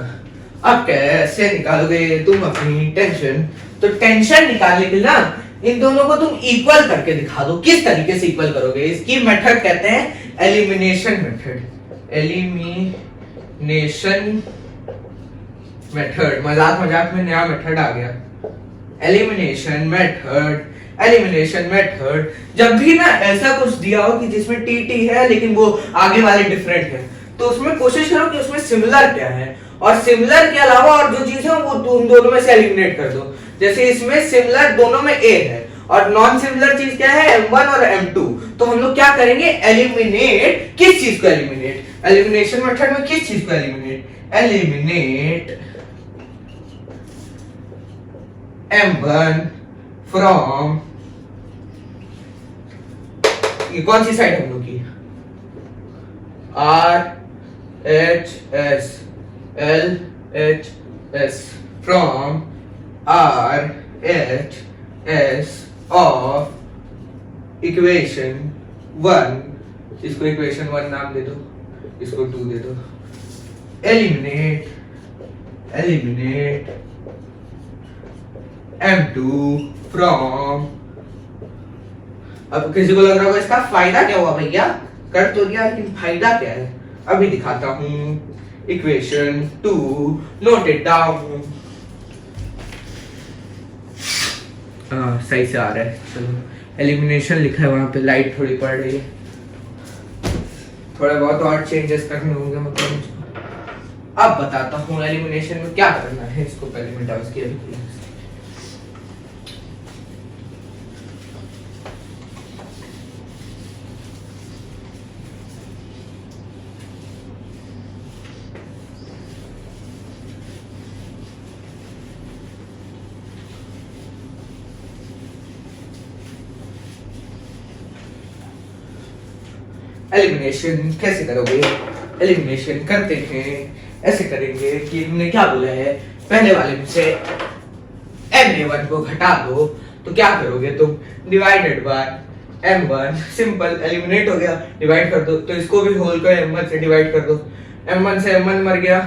अब कैसे निकालोगे तुम अपनी टेंशन, तो टेंशन निकालने के लिए ना इन दोनों को तुम इक्वल करके दिखा दो। किस तरीके से इक्वल करोगे, इसकी मेथड कहते हैं एलिमिनेशन मेथड। एलिमिनेशन मेथड, मजाक में नया मेथड आ गया, एलिमिनेशन मेथड। जब भी ना ऐसा कुछ दिया हो कि जिसमें टी है लेकिन वो आगे वाले डिफरेंट है, तो उसमें कोशिश करो कि उसमें सिमिलर क्या है, और सिमिलर के अलावा और जो चीज है वो तुम दोनों में से एलिमिनेट कर दो। जैसे इसमें सिमिलर दोनों में a है और नॉन सिमिलर चीज क्या है, m1 और m2, तो हम लोग क्या करेंगे, एलिमिनेट, किस चीज को एलिमिनेट, एलिमिनेशन मेथड में किस चीज को एलिमिनेट m1 फ्रॉम, ये कौन सी साइड हम लोग की, RHS LHS from RHS of equation 1, इसको equation 1 नाम दे दो, इसको 2 दे दो, eliminate m2 from, अब किसी को लग रहा होगा इसका फायदा क्या हुआ भैया, कर तो दिया लेकिन फायदा क्या है, अभी दिखाता हूं। इक्वेशन 2 नोट इट डाउन, सही से आ रहा है। चलो एलिमिनेशन लिखा है वहां पे, लाइट थोड़ी पड़ रही है, थोड़ा बहुत और चेंजेस करने होंगे मतलब मुझको। अब बताता हूँ एलिमिनेशन में क्या करना है, इसको पहले मिटा उसकी एलिमिनेशन कैसे करोगे, एलिमिनेशन करते हैं ऐसे करेंगे कि हमने क्या बोला है, पहले वाले में से Na1 को घटा दो, तो क्या करोगे तुम, divided by m1 simple eliminate हो गया, डिवाइड कर दो, तो इसको भी होल को m1 से डिवाइड कर दो, m1 से m1 मर गया,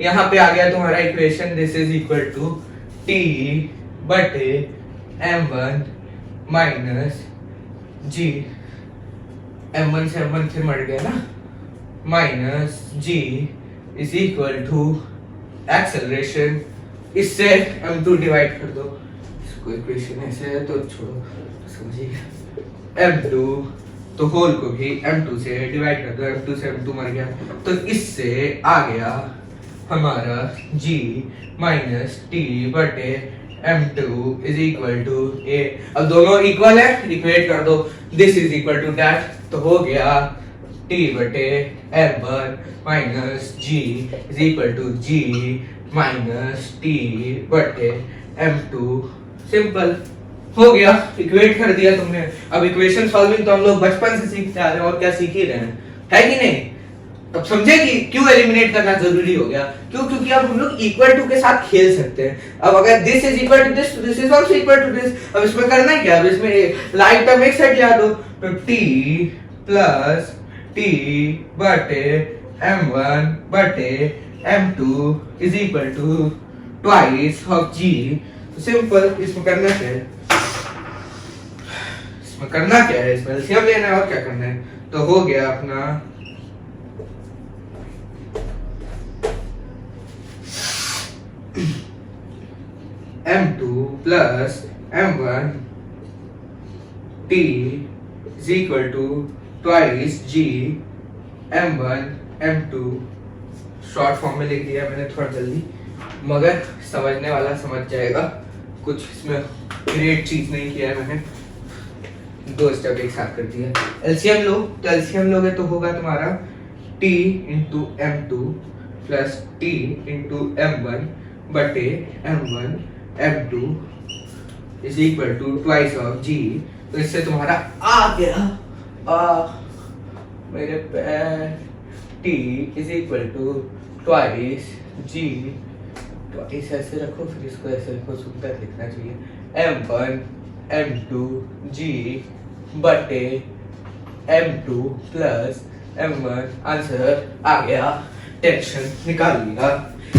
यहाँ पे आ गया तुम्हारा equation this is equal to t बटे m1 माइनस g, m1 से m1 फिर मर गया ना, minus g is equal to acceleration, इससे m2 डिवाइड कर दो, इसको इक्वेशन ऐसे है तो छोड़ो समझिए, m2 तो होल को भी m2 से डिवाइड कर दो, m2 से m2 मर गया, तो इससे आ गया हमारा g माइनस t बटे m2 is equal to a। अब दोनों इक्वल है, इक्वेट कर दो, this is equal to that, तो हो गया t बटे m1 minus g is equal to g minus t बटे m2, सिंपल हो गया, इक्वेट कर दिया तुमने। अब इक्वेशन सॉल्विंग तो हम लोग बचपन से सीखते आ रहे हैं और क्या सीख ही रहे हैं, है कि नहीं? अब समझे कि क्यों एलिमिनेट करना जरूरी हो गया, क्यों? क्योंकि अब हम लोग इक्वल टू के साथ खेल सकते हैं। अब अगर this is equal to this, this is also equal to this, अब इसमें करना है क्या, अब इसमें लाइक टर्म एक साइड ले आ दो, तो t प्लस t बटे m1 बटे m2 is equal to twice of g, simple. इसमें करना क्या है, इसमें करना क्या है, इसमें एलसीएम लेना है और क्या करना है, तो हो गया अपना m2 plus m1 t is equal to twice g m1 m2, short form में लिख दिया मैंने थोड़ा जल्दी, मगर समझने वाला समझ जाएगा, कुछ इसमें ग्रेट चीज नहीं किया है मैंने, दो स्टेप एक साथ कर दिया। एलसीएम लो, तो एलसीएम लोगे तो होगा तुम्हारा t into m2 plus t into m1 बटे m1 m2 is equal to twice of g, तो इससे तुम्हारा आ गया मेरे पैर t is equal to twice g, twice ऐसे रखो, फिर इसको ऐसे रखो, सुंदर लिखना चाहिए, m1 m2 g बटे m2 प्लस m1, आंसर आ गया, टेंशन निकाल लिया।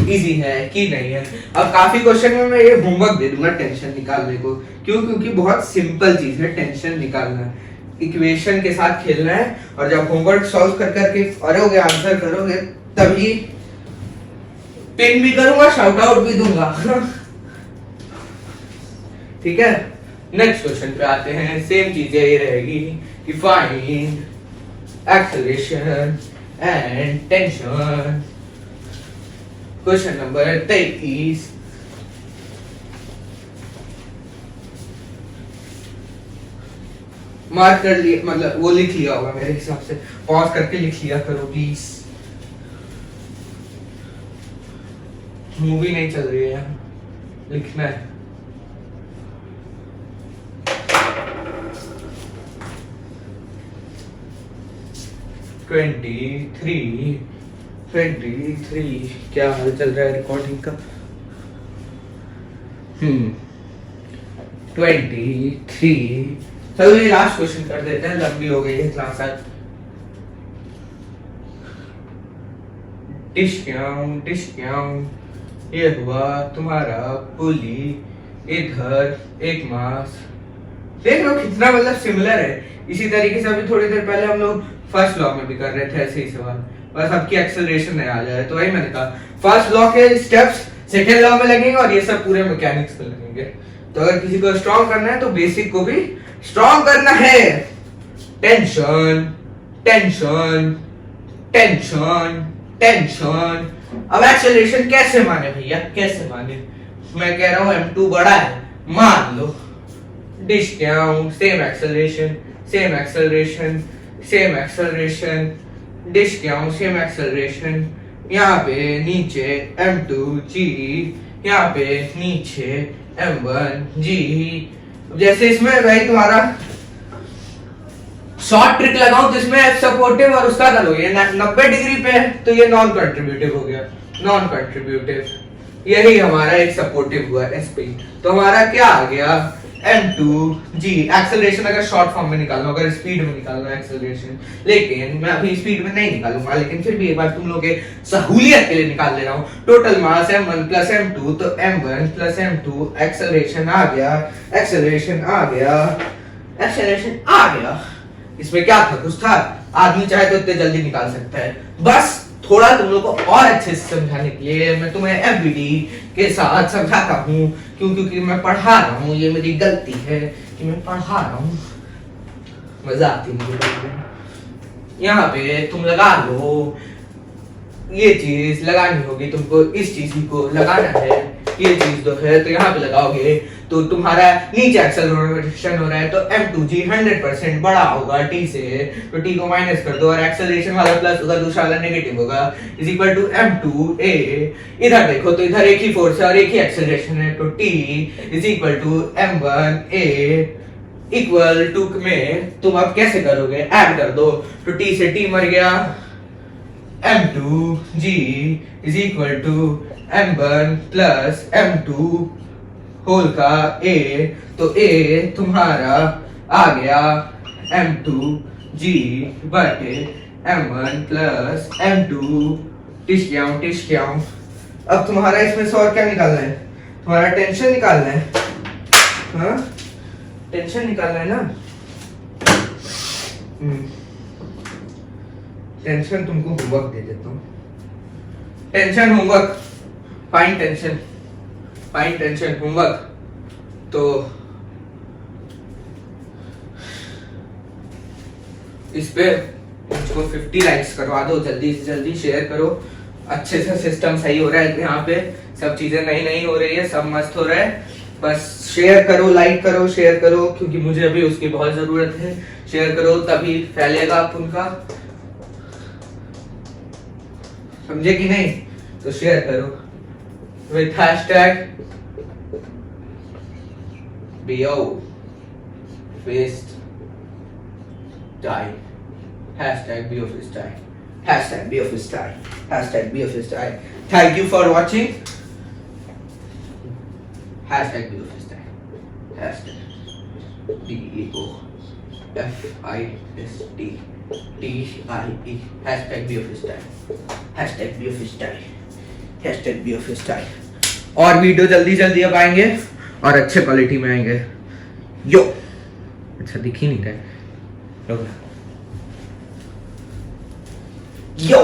इजी है कि नहीं है? अब काफी क्वेश्चन में मैं ये होमवर्क दे दूंगा टेंशन निकालने को, क्यों? क्योंकि बहुत सिंपल चीज है टेंशन निकालना, इक्वेशन के साथ खेलना है, और जब होमवर्क सॉल्व कर करके करोगे, आंसर करोगे, तभी पिन भी करूंगा, शाउट आउट भी दूंगा। ठीक है, नेक्स्ट क्वेश्चन पे आते हैं, सेम चीजें ये रहेगी कि find acceleration and tension. Question number 23, mark कर लिया, मतलब वो लिख लिया होगा मेरे हिसाब से, पॉज करके लिख लिया करो प्लीज, मूवी नहीं चल रही है, लिखना है। ट्वेंटी थ्री क्या हाल चल रहा है रिकॉर्डिंग का? 23, चलो ये लास्ट क्वेश्चन कर देते हैं, लंबी हो गई है क्लास आज। डिश ये हुआ तुम्हारा पुली, इधर एक मास, देख लो कितना मतलब सिमिलर है। इसी तरीके से अभी थोड़ी देर पहले हम लोग फर्स्ट लॉ में भी कर रहे थे ऐसे ही सवाल, बस आपकी एक्सेलरेशन नहीं आ जाए, तो वही मैंने कहा फर्स्ट लॉ के स्टेप्स सेकेंड लॉ में लगेंगे और ये सब पूरे मैकेनिक्स में लगेंगे। तो अगर किसी को स्ट्रॉन्ग करना है तो बेसिक को भी स्ट्रॉन्ग करना है। Tension tension tension tension. अब एक्सेलरेशन कैसे माने भैया, कैसे माने? मैं कह रहा हूं m2 बड़ा है, मान लो डिश क्या हूं, same acceleration same acceleration same acceleration, dish क्या हूं सेम एक्सेलरेशन, यहाँ पे नीचे m2g, यहाँ पे नीचे m1g। जैसे इसमें भाई तुम्हारा शॉर्ट ट्रिक लगाऊं तो इसमें F सपोर्टिव और उसका कर लो, ये 90 डिग्री पे है तो ये नॉन कंट्रीब्यूटिव हो गया, नॉन कंट्रीब्यूटिव, यही हमारा एक सपोर्टिव हुआ SP। तो हमारा क्या आ गया, m2g। एक्सेलरेशन अगर शॉर्ट फॉर्म में निकालना, अगर स्पीड में निकालना एक्सेलरेशन, लेकिन मैं अभी स्पीड में नहीं निकालूंगा, लेकिन फिर भी एक बार तुम लोग के सहूलियत के लिए निकाल ले रहा हूँ। Total mass m1 plus m2, तो m1 प्लस m2, एक्सेलरेशन आ गया, एक्सेलरेशन आ गया, एक्सेलरेशन आ गया। इसमें क्या था, कुछ था? आदमी चाहे तो इतने जल्दी निकाल सकता है। बस थोड़ा तुम लोग को और अच्छे से समझाने के लिए मैं तुम्हें एफबीडी के साथ समझाता हूँ, क्योंकि मैं पढ़ा रहा हूँ। ये मेरी गलती है कि मैं पढ़ा रहा हूँ, मजा आती मुझे पढ़ने। यहाँ पे तुम लगा लो, ये चीज लगानी होगी तुमको, इस चीज को लगाना है, ये चीज तो है, तो यहाँ पे लगाओगे तो तुम्हारा नीचे एक्सेलरेशन हो रहा है, तो m2g 100% बड़ा होगा t से, तो t को माइनस कर दो और एक्सेलरेशन वाला प्लस होगा, दूसरा वाला नेगेटिव होगा, इज इक्वल टू m2a। इधर देखो तो इधर एक ही फोर्स है और एक ही एक्सेलरेशन है, तो t is equal to m1a equal to में तुम अब कैसे करोगे, ऐड कर दो, तो t से t मर गया, m2g is equal to m1 plus m2 whole का a, तो a तुम्हारा आ गया m2g बटे m1 प्लस m2। टिश क्या हूं। अब तुम्हारा इसमें से और क्या निकालना है, तुम्हारा टेंशन निकालना है, हाँ टेंशन निकालना है ना। टेंशन तुमको होमवर्क दे देता हूँ, tension homework, fine tension homework. तो इस पे मुझको 50 लाइक्स करवा दो, जल्दी से जल्दी शेयर करो। अच्छे से सिस्टम सही हो रहा है यहाँ पे, सब चीजें नई हो रही है, सब मस्त हो रहा है। बस शेयर करो, लाइक करो, शेयर करो, क्योंकि मुझे अभी उसकी बहुत जरूरत है। शेयर करो तभी फैलेगा उनका, समझे कि नहीं? तो शेयर करो with hashtag BOFistime, hashtag BOFistime, hashtag BOFistime, hashtag BOFistime. Thank you for watching. Hashtag BOFistime, hashtag BOFISTTIE, hashtag BOFistime, hashtag BOFistime, hashtag BOFistime। और वीडियो जल्दी अब आएंगे और अच्छे क्वालिटी में आएंगे। यो अच्छा दिख ही नहीं रहा है, यो।